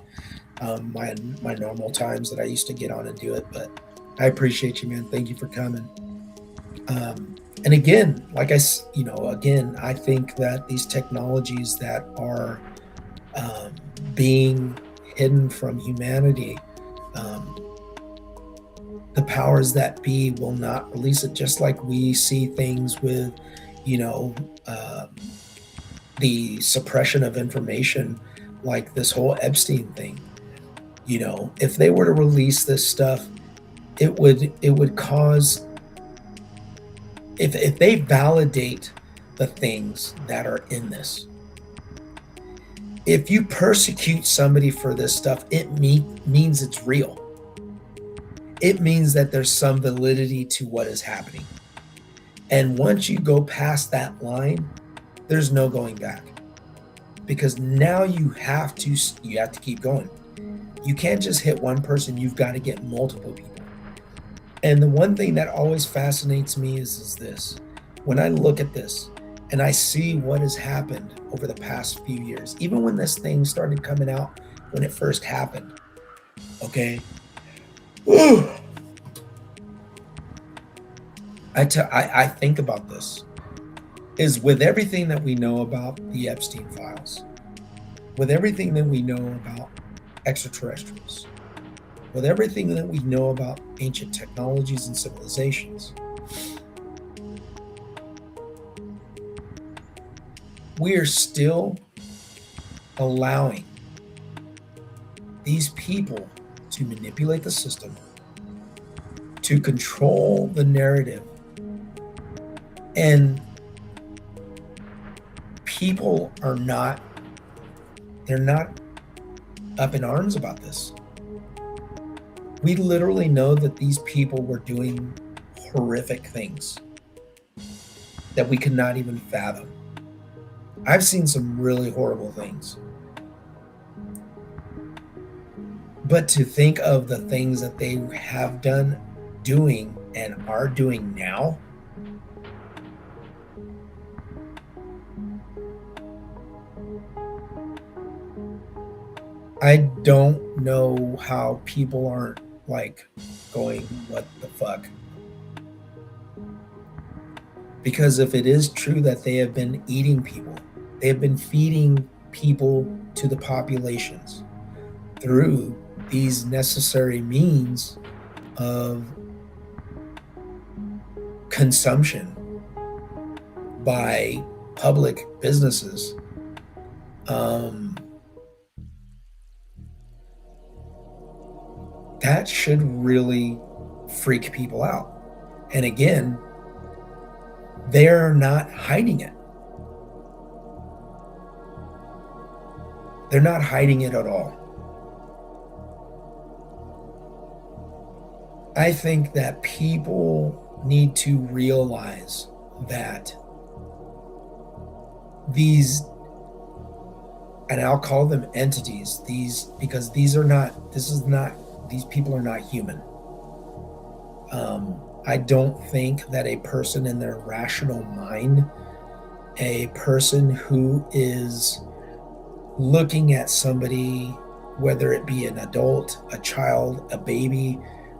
my normal times that I used to get on and do it. But I appreciate you, man. Thank you for coming. And again, I think that these technologies that are being hidden from humanity, the powers that be will not release it, just like we see things with, the suppression of information, like this whole Epstein thing. If they were to release this stuff, it would cause, if they validate the things that are in this, if you persecute somebody for this stuff, it means it's real. It means that there's some validity to what is happening. And once you go past that line, there's no going back, because now you have to keep going. You can't just hit one person. You've got to get multiple people. And the one thing that always fascinates me is this. When I look at this and I see what has happened over the past few years, even when this thing started coming out, when it first happened, okay? I think about this, is with everything that we know about the Epstein files, with everything that we know about extraterrestrials, with everything that we know about ancient technologies and civilizations, we are still allowing these people to manipulate the system, to control the narrative. And people are not up in arms about this. We literally know that these people were doing horrific things that we could not even fathom. I've seen some really horrible things. But to think of the things that they have done, doing, and are doing now, I don't know how people aren't like going, what the fuck? Because if it is true that they have been eating people, they have been feeding people to the populations through these necessary means of consumption by public businesses. That should really freak people out. And again, they're not hiding it. They're not hiding it at all. I think that people need to realize that these, and I'll call them entities, because these people are not human. I don't think that a person in their rational mind, a person who is looking at somebody, whether it be an adult, a child, a baby,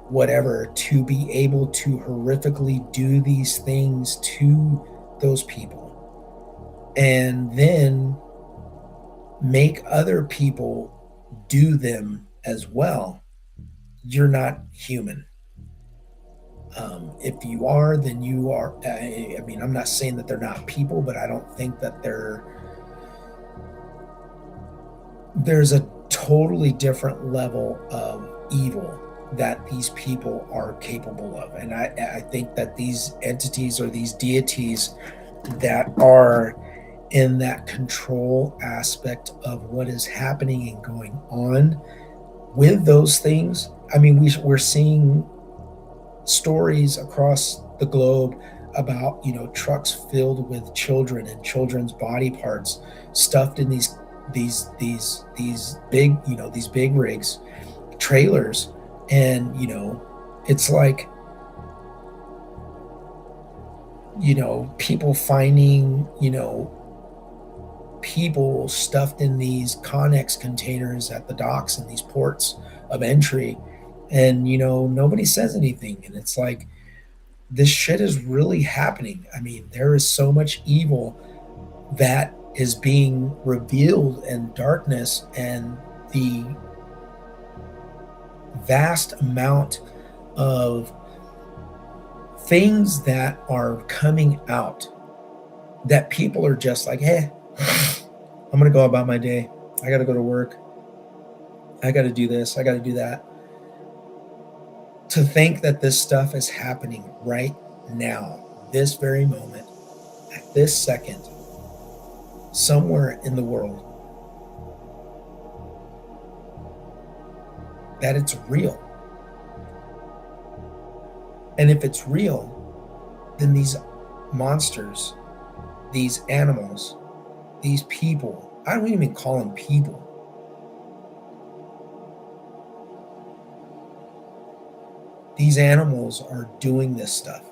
whatever, to be able to horrifically do these things to those people and then make other people do them as well, you're not human. If you are, then you are. I mean, I'm not saying that they're not people, but I don't think that there's a totally different level of evil that these people are capable of. And I think that these entities or these deities that are in that control aspect of what is happening and going on with those things. I mean, we're seeing stories across the globe about, trucks filled with children and children's body parts stuffed in these big, these big rigs, trailers. And it's like, people finding people stuffed in these Connex containers at the docks and these ports of entry, and nobody says anything. And it's like, this shit is really happening. I mean, there is so much evil that is being revealed, and darkness, and the vast amount of things that are coming out that people are just like, hey, I'm gonna go about my day. I gotta go to work. I gotta do this. I gotta do that. To think that this stuff is happening right now, this very moment, at this second, somewhere in the world, that it's real. And if it's real, then these monsters, these animals, these people, I don't even call them people. These animals are doing this stuff.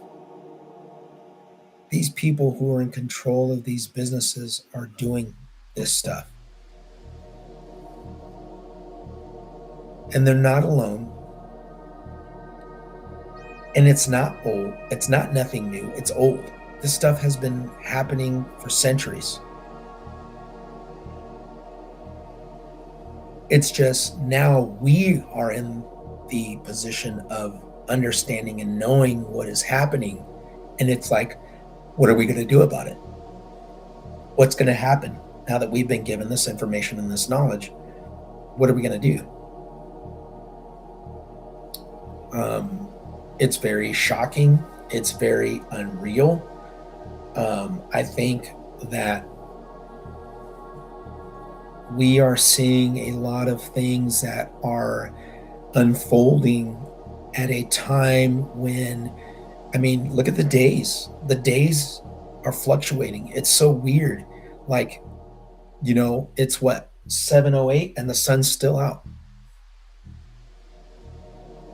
These people who are in control of these businesses are doing this stuff. And they're not alone. And it's not old. It's not nothing new. It's old. This stuff has been happening for centuries. It's just now we are in the position of understanding and knowing what is happening. And it's like, what are we going to do about it? What's going to happen now that we've been given this information and this knowledge? What are we going to do? It's very shocking. It's very unreal. I think that we are seeing a lot of things that are unfolding at a time when, I mean, look at the days. The days are fluctuating. It's so weird. Like, it's what, 7:08 and the sun's still out.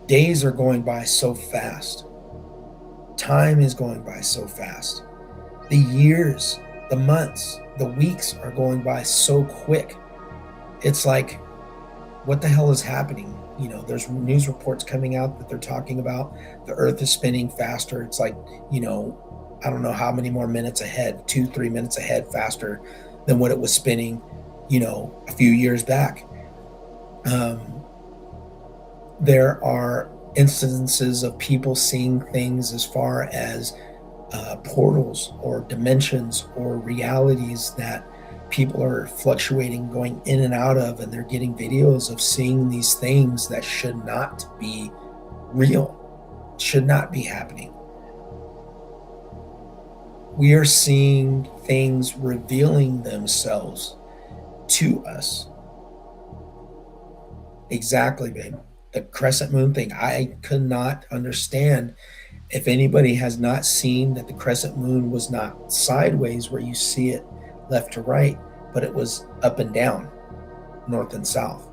Days are going by so fast. Time is going by so fast. The years, the months, the weeks are going by so quick. It's like, what the hell is happening? There's news reports coming out that they're talking about the earth is spinning faster. It's like, I don't know how many more minutes ahead, 2-3 minutes ahead faster than what it was spinning, a few years back. There are instances of people seeing things as far as portals or dimensions or realities that people are fluctuating, going in and out of, and they're getting videos of seeing these things that should not be real, should not be happening. We are seeing things revealing themselves to us. Exactly, babe. The crescent moon thing, I could not understand. If anybody has not seen that the crescent moon was not sideways where you see it left to right, but it was up and down, north and south,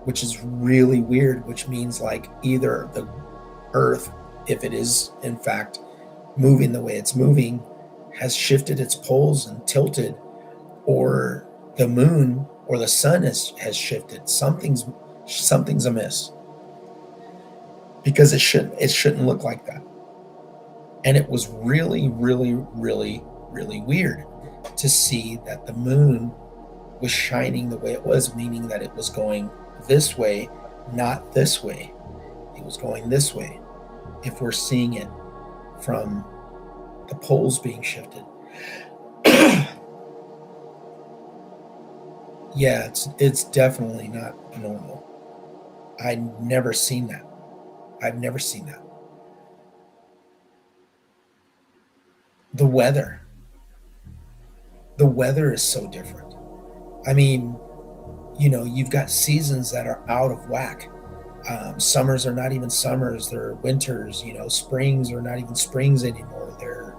which is really weird, which means like either the earth, if it is in fact moving the way it's moving, has shifted its poles and tilted, or the moon or the sun has shifted. Something's amiss, because it shouldn't look like that. And it was really, really, really, really weird to see that the moon was shining the way it was, meaning that it was going this way, not this way. It was going this way, if we're seeing it from the poles being shifted. Yeah, it's definitely not normal. I've never seen that. The weather is so different. I mean, you've got seasons that are out of whack. Summers are not even summers, they're winters. Springs are not even springs anymore. They're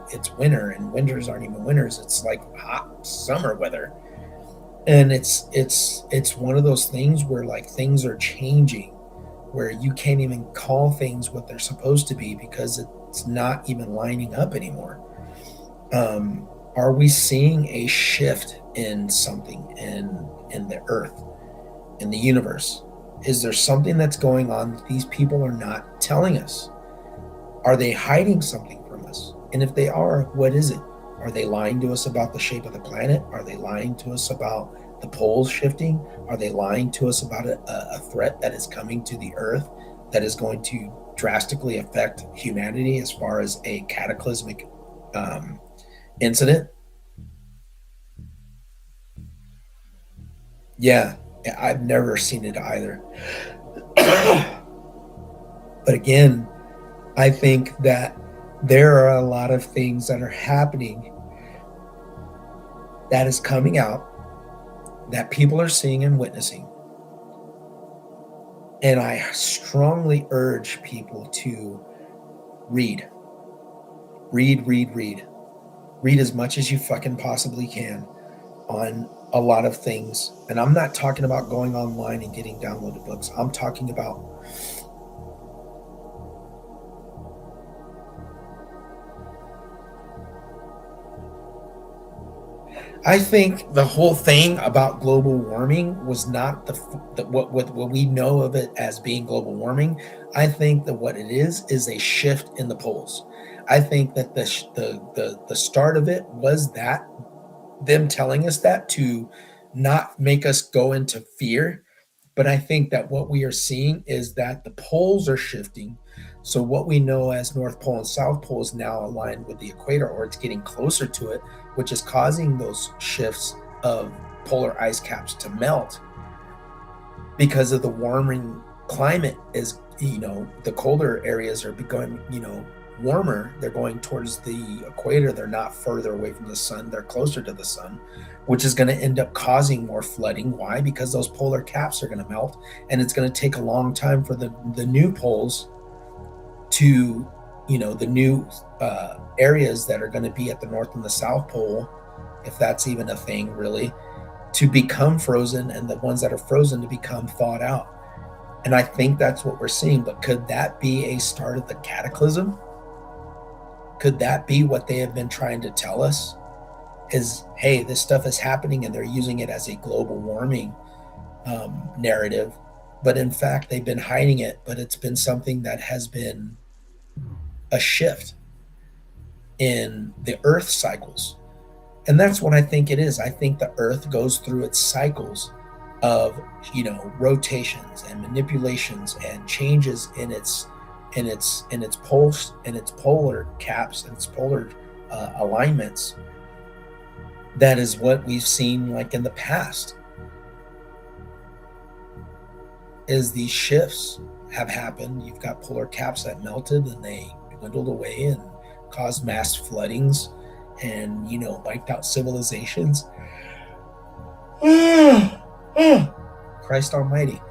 it's winter, and winters aren't even winters. It's like hot summer weather. And it's one of those things where like things are changing, where you can't even call things what they're supposed to be because it's not even lining up anymore. Are we seeing a shift in something in the earth, in the universe? Is there something that's going on that these people are not telling us? Are they hiding something from us? And if they are, what is it? Are they lying to us about the shape of the planet? Are they lying to us about the poles shifting? Are they lying to us about a threat that is coming to the earth that is going to drastically affect humanity as far as a cataclysmic incident? Yeah, I've never seen it either. But again, I think that there are a lot of things that are happening that is coming out that people are seeing and witnessing. And I strongly urge people to read. Read as much as you fucking possibly can on a lot of things. And I'm not talking about going online and getting downloaded books. I'm talking about I think the whole thing about global warming was not what we know of it as being global warming. I think that what it is a shift in the poles. I think that the start of it was that them telling us that to not make us go into fear. But I think that what we are seeing is that the poles are shifting. So what we know as North Pole and South Pole is now aligned with the equator, or it's getting closer to it, which is causing those shifts of polar ice caps to melt because of the warming climate. Is the colder areas are becoming warmer. They're going towards the equator. They're not further away from the sun. They're closer to the sun, which is going to end up causing more flooding. Why? Because those polar caps are going to melt, and it's going to take a long time for the new poles to, the new areas that are going to be at the North and the South Pole, if that's even a thing really, to become frozen, and the ones that are frozen to become thawed out. And I think that's what we're seeing. But could that be a start of the cataclysm? Could that be what they have been trying to tell us? Is, hey, this stuff is happening, and they're using it as a global warming narrative. But in fact, they've been hiding it, but it's been something that has been a shift in the Earth cycles. And that's what I think it is. I think the Earth goes through its cycles of, rotations and manipulations and changes in its pulse and its polar caps and its polar alignments. That is what we've seen, like in the past, is these shifts have happened. You've got polar caps that melted and they dwindled away and caused mass floodings and, wiped out civilizations. Christ Almighty.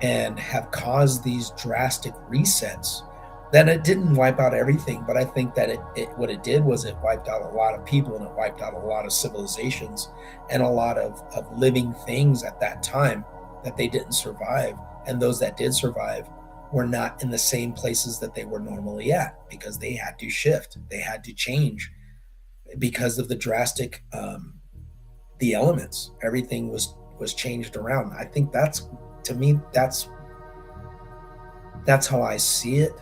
And have caused these drastic resets. Then it didn't wipe out everything, but I think that what it did was it wiped out a lot of people, and it wiped out a lot of civilizations and a lot of living things at that time that they didn't survive. And those that did survive were not in the same places that they were normally at, because they had to shift, they had to change because of the drastic the elements. Everything was changed around. I think that's, to me, that's how I see it.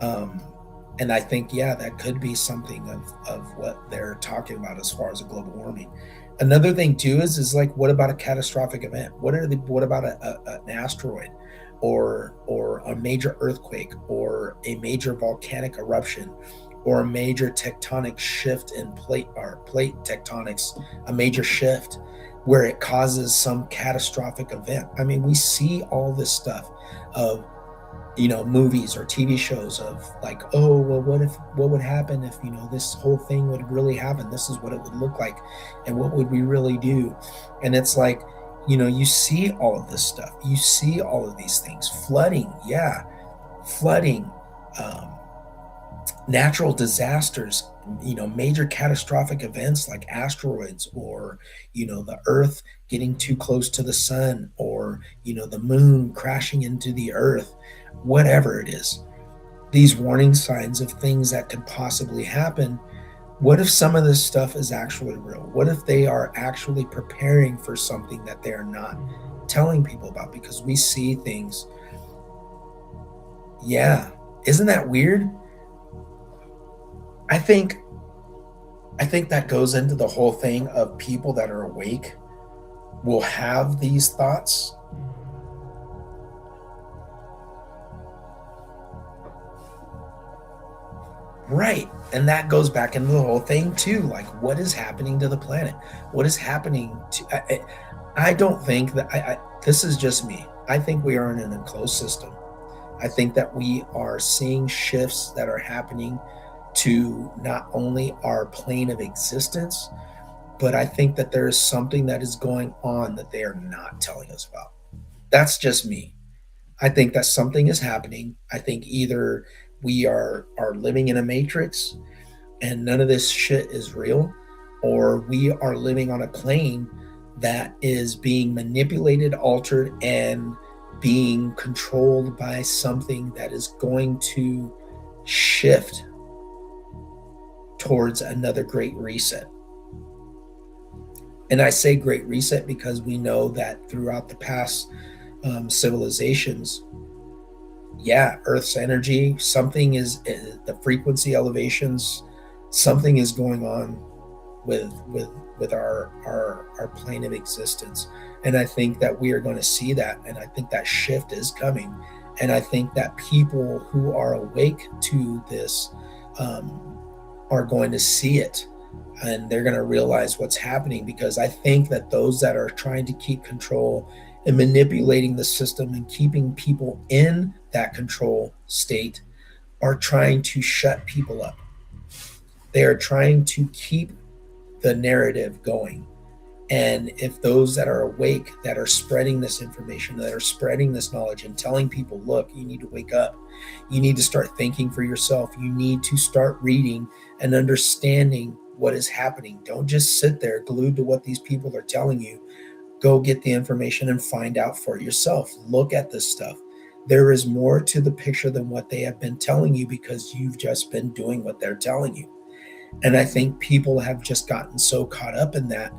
And I think, that could be something of what they're talking about as far as a global warming. Another thing too is like, what about a catastrophic event? What about an asteroid or a major earthquake or a major volcanic eruption or a major tectonic shift in plate tectonics, a major shift where it causes some catastrophic event? I mean, we see all this stuff of, movies or TV shows of like, oh, well, what would happen if, this whole thing would really happen? This is what it would look like. And what would we really do? And it's like, you see all of this stuff. You see all of these things. Flooding. Natural disasters, major catastrophic events like asteroids or, the Earth getting too close to the sun or, the moon crashing into the Earth, whatever it is. These warning signs of things that could possibly happen. What if some of this stuff is actually real? What if they are actually preparing for something that they are not telling people about? Because we see things. Yeah. Isn't that weird? I think that goes into the whole thing of people that are awake will have these thoughts. Right. And that goes back into the whole thing too. Like, what is happening to the planet? What is happening to, I don't think that this is just me. I think we are in an enclosed system. I think that we are seeing shifts that are happening to not only our plane of existence, but I think that there is something that is going on that they are not telling us about. That's just me. I think that something is happening. I think either we are living in a matrix and none of this shit is real, or we are living on a plane that is being manipulated, altered, and being controlled by something that is going to shift towards another great reset. And I say great reset because we know that throughout the past civilizations, Earth's energy, something is, the frequency elevations, something is going on with our plane of existence. And I think that we are going to see that. And I think that shift is coming. And I think that people who are awake to this are going to see it, and they're going to realize what's happening, because I think that those that are trying to keep control and manipulating the system and keeping people in that control state are trying to shut people up. They are trying to keep the narrative going. And if those that are awake, that are spreading this information, that are spreading this knowledge and telling people, look, you need to wake up. You need to start thinking for yourself. You need to start reading and understanding what is happening. Don't just sit there glued to what these people are telling you. Go get the information and find out for yourself. Look at this stuff. There is more to the picture than what they have been telling you, because you've just been doing what they're telling you. And I think people have just gotten so caught up in that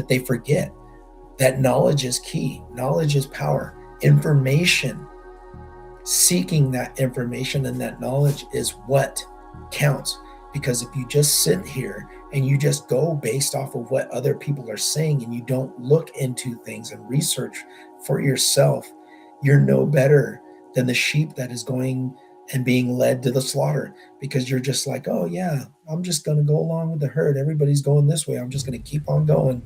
they forget that knowledge is key. Knowledge is power. Information, seeking that information and that knowledge is what counts. Because if you just sit here and you just go based off of what other people are saying and you don't look into things and research for yourself, you're no better than the sheep that is going and being led to the slaughter, because you're just like, oh yeah, I'm just going to go along with the herd. Everybody's going this way. I'm just going to keep on going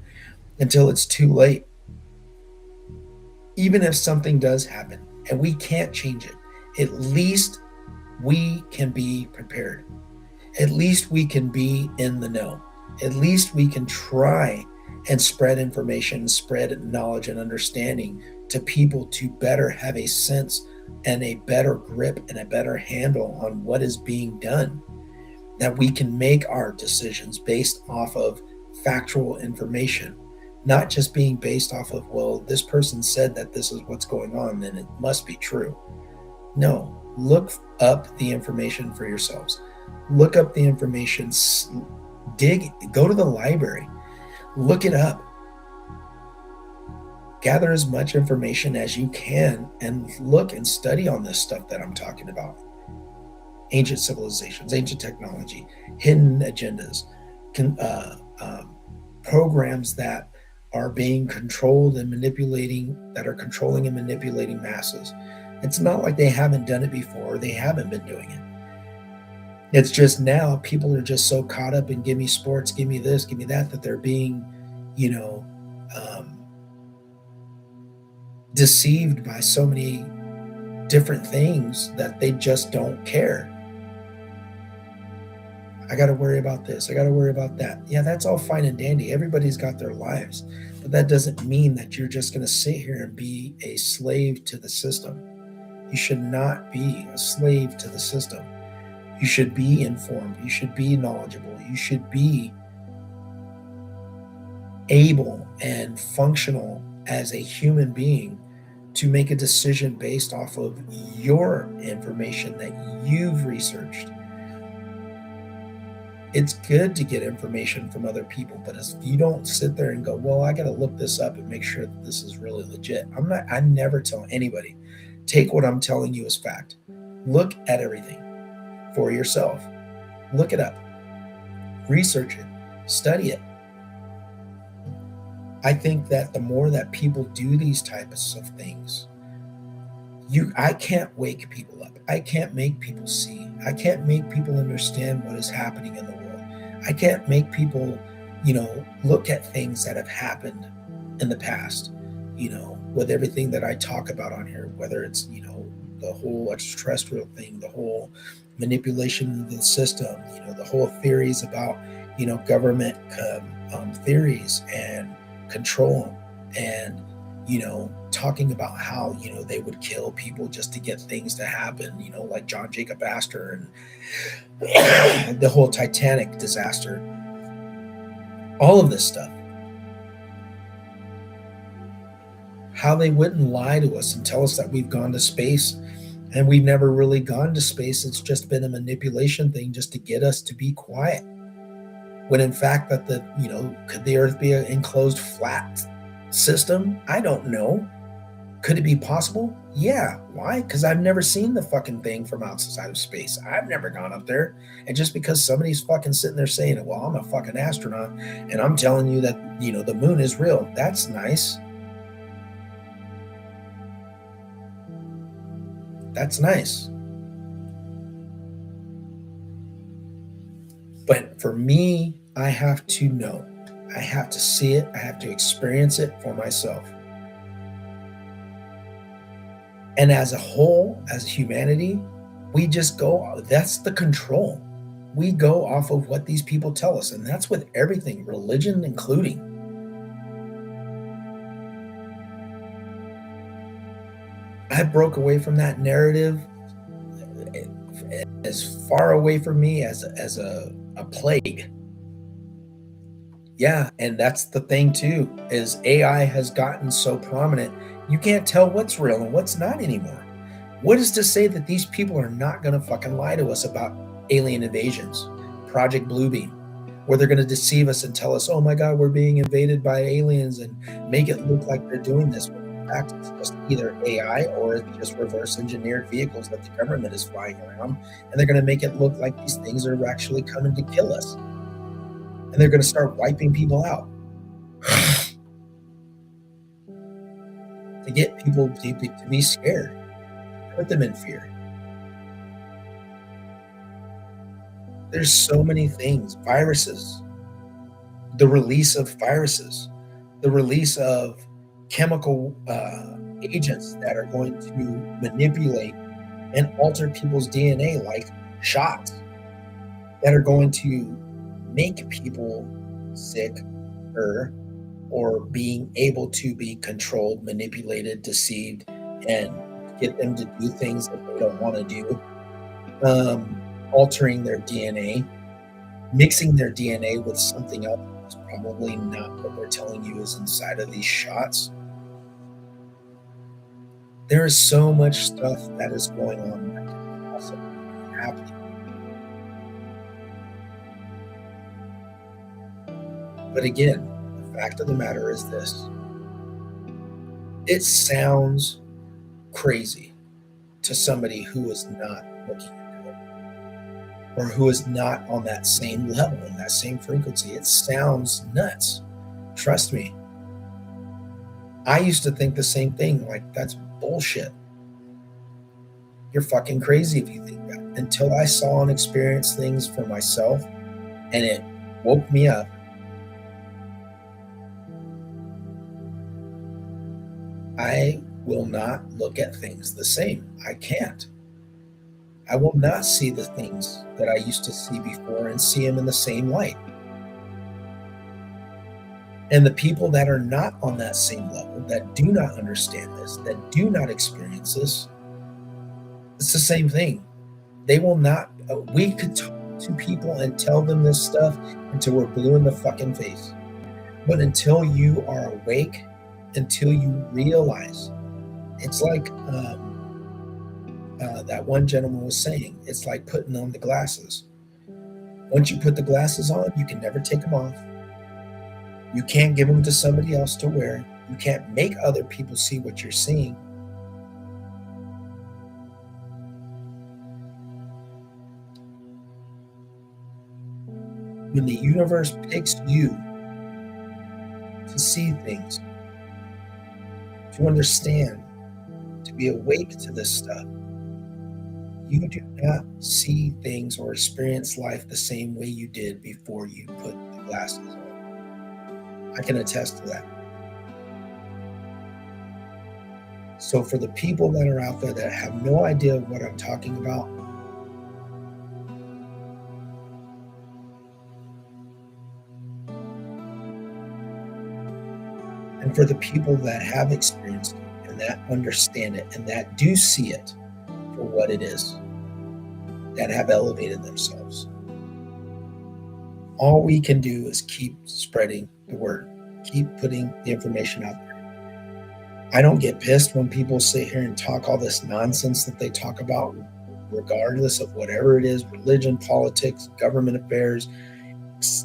until it's too late. Even if something does happen and we can't change it, at least we can be prepared. At least we can be in the know. At least we can try and spread information, spread knowledge and understanding to people to better have a sense and a better grip and a better handle on what is being done. That we can make our decisions based off of factual information, not just being based off of, well, this person said that this is what's going on, then it must be true. No, look up the information for yourselves. Look up the information, go to the library, look it up. Gather as much information as you can and look and study on this stuff that I'm talking about. Ancient civilizations, ancient technology, hidden agendas, programs that are being controlled and manipulating, that are controlling and manipulating masses. It's not like they haven't done it before. They haven't been doing it. It's just now people are just so caught up in give me sports, give me this, give me that they're being, deceived by so many different things that they just don't care. I got to worry about this. I got to worry about that. Yeah, that's all fine and dandy. Everybody's got their lives, but that doesn't mean that you're just going to sit here and be a slave to the system. You should not be a slave to the system. You should be informed. You should be knowledgeable. You should be able and functional as a human being to make a decision based off of your information that you've researched. It's good to get information from other people, but if you don't sit there and go, well, I got to look this up and make sure that this is really legit. I never tell anybody, take what I'm telling you as fact. Look at everything for yourself. Look it up. Research it. Study it. I think that the more that people do these types of things, I can't wake people up. I can't make people see. I can't make people understand what is happening in the world. I can't make people, look at things that have happened in the past, with everything that I talk about on here, whether it's, the whole extraterrestrial thing, the whole manipulation of the system, the whole theories about, government theories and control, and talking about how they would kill people just to get things to happen, like John Jacob Astor and the whole Titanic disaster, all of this stuff. How they wouldn't lie to us and tell us that we've gone to space, and we've never really gone to space. It's just been a manipulation thing just to get us to be quiet, when in fact that could the earth be an enclosed flat system? I don't know. Could it be possible? Yeah. Why? Because I've never seen the fucking thing from outside of space. I've never gone up there. And just because somebody's fucking sitting there saying, well, I'm a fucking astronaut and I'm telling you that, the moon is real, that's nice. That's nice. But for me, I have to know. I have to see it. I have to experience it for myself. And as a whole, as humanity, We just go, that's the control. We go off of what these people tell us, and that's with everything, religion including. I broke away from that narrative as far away from me as a plague. Yeah, and that's the thing too, is AI has gotten so prominent, you can't tell what's real and what's not anymore. What is to say that these people are not going to fucking lie to us about alien invasions, Project Bluebeam, where they're going to deceive us and tell us, oh my God, we're being invaded by aliens, and make it look like they're doing this. But in fact, it's just either AI or it's just reverse engineered vehicles that the government is flying around. And they're going to make it look like these things are actually coming to kill us. And they're going to start wiping people out to get people to be scared, put them in fear. There's so many things, viruses, the release of viruses, the release of chemical agents that are going to manipulate and alter people's DNA, like shots that are going to make people sick or being able to be controlled, manipulated, deceived, and get them to do things that they don't want to do. Altering their DNA, mixing their DNA with something else that's probably not what they're telling you is inside of these shots. There is so much stuff that is going on that can possibly be happening. But again, the fact of the matter is this. It sounds crazy to somebody who is not looking into it, or who is not on that same level, in that same frequency. It sounds nuts. Trust me. I used to think the same thing, like, that's bullshit. You're fucking crazy if you think that. Until I saw and experienced things for myself, and it woke me up. I will not look at things the same. I can't. I will not see the things that I used to see before and see them in the same light. And the people that are not on that same level, that do not understand this, that do not experience this, it's the same thing. They will not, we could talk to people and tell them this stuff until we're blue in the fucking face. But until you are awake, until you realize, it's like that one gentleman was saying, it's like putting on the glasses. Once you put the glasses on, you can never take them off. You can't give them to somebody else to wear. You can't make other people see what you're seeing. When the universe picks you to see things, to understand, to be awake to this stuff, you do not see things or experience life the same way you did before you put the glasses on. I can attest to that. So for the people that are out there that have no idea what I'm talking about, and for the people that have experienced it and that understand it and that do see it for what it is, that have elevated themselves, all we can do is keep spreading the word, keep putting the information out there. I don't get pissed when people sit here and talk all this nonsense that they talk about, regardless of whatever it is, religion, politics, government affairs,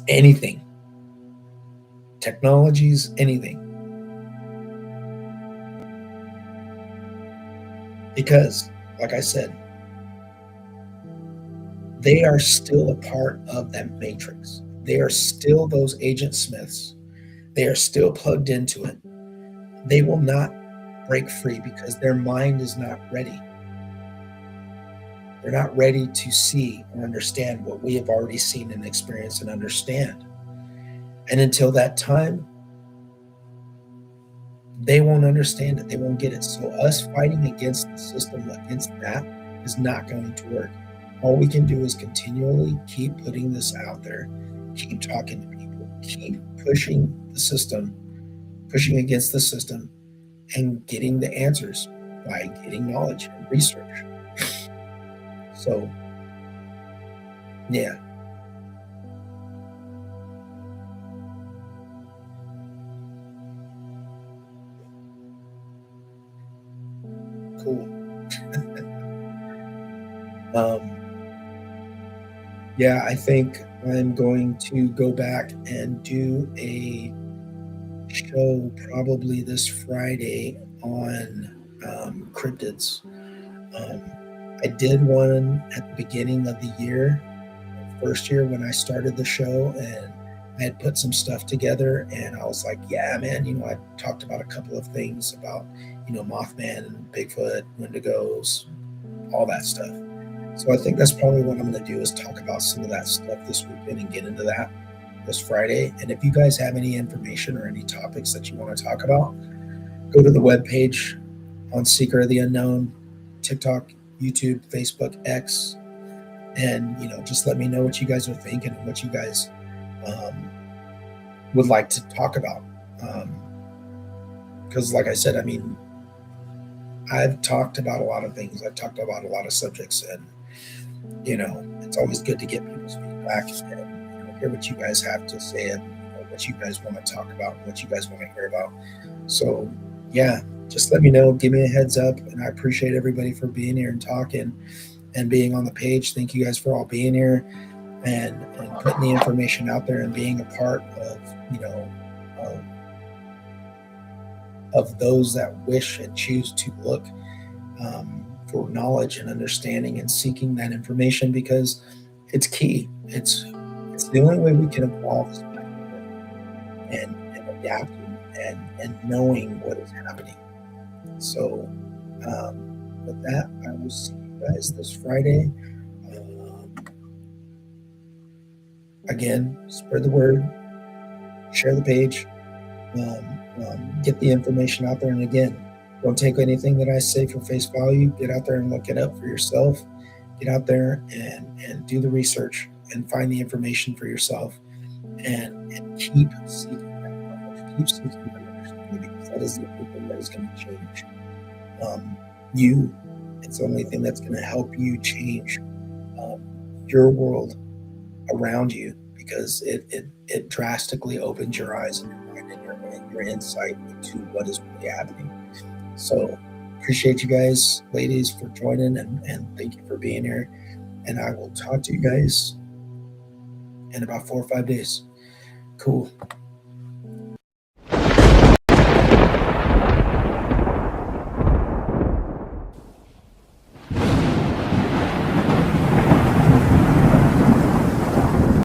anything, technologies, anything. Because, like I said, they are still a part of that matrix. They are still those Agent Smiths. They are still plugged into it. They will not break free because their mind is not ready. They're not ready to see and understand what we have already seen and experienced and understand. And until that time, they won't understand it. They won't get it. So us fighting against the system, against that, is not going to work. All we can do is continually keep putting this out there, keep talking to people, keep pushing the system, pushing against the system, and getting the answers by getting knowledge and research. So, yeah. Cool. Yeah, I think I'm going to go back and do a show probably this Friday on cryptids. I did one at the beginning of the year, first year when I started the show, and I had put some stuff together, and I was like, yeah, man, I talked about a couple of things about, Mothman and Bigfoot, Wendigos, all that stuff. So I think that's probably what I'm going to do is talk about some of that stuff this weekend and get into that this Friday. And if you guys have any information or any topics that you want to talk about, go to the webpage on Seeker of the Unknown, TikTok, YouTube, Facebook, X, and just let me know what you guys are thinking and what you guys would like to talk about. Because like I said, I've talked about a lot of things. I've talked about a lot of subjects, and it's always good to get people's feedback and hear what you guys have to say and what you guys want to talk about, what you guys want to hear about. So yeah, just let me know, give me a heads up, and I appreciate everybody for being here and talking and being on the page. Thank you guys for all being here and putting the information out there and being a part of of those that wish and choose to look for knowledge and understanding and seeking that information, because it's key. It's the only way we can evolve as people and adapting and knowing what is happening. So with that, I will see you guys this Friday. Again, spread the word, share the page, get the information out there. And again, don't take anything that I say for face value. Get out there and look it up for yourself. Get out there and do the research and find the information for yourself, and keep seeking that knowledge. Keep seeking that understanding, because that is the only thing that is going to change you. It's the only thing that's going to help you change your world around you, because it drastically opens your eyes and your mind and your insight into what is really happening. So appreciate you guys, ladies, for joining, and thank you for being here. And I will talk to you guys in about 4 or 5 days. Cool.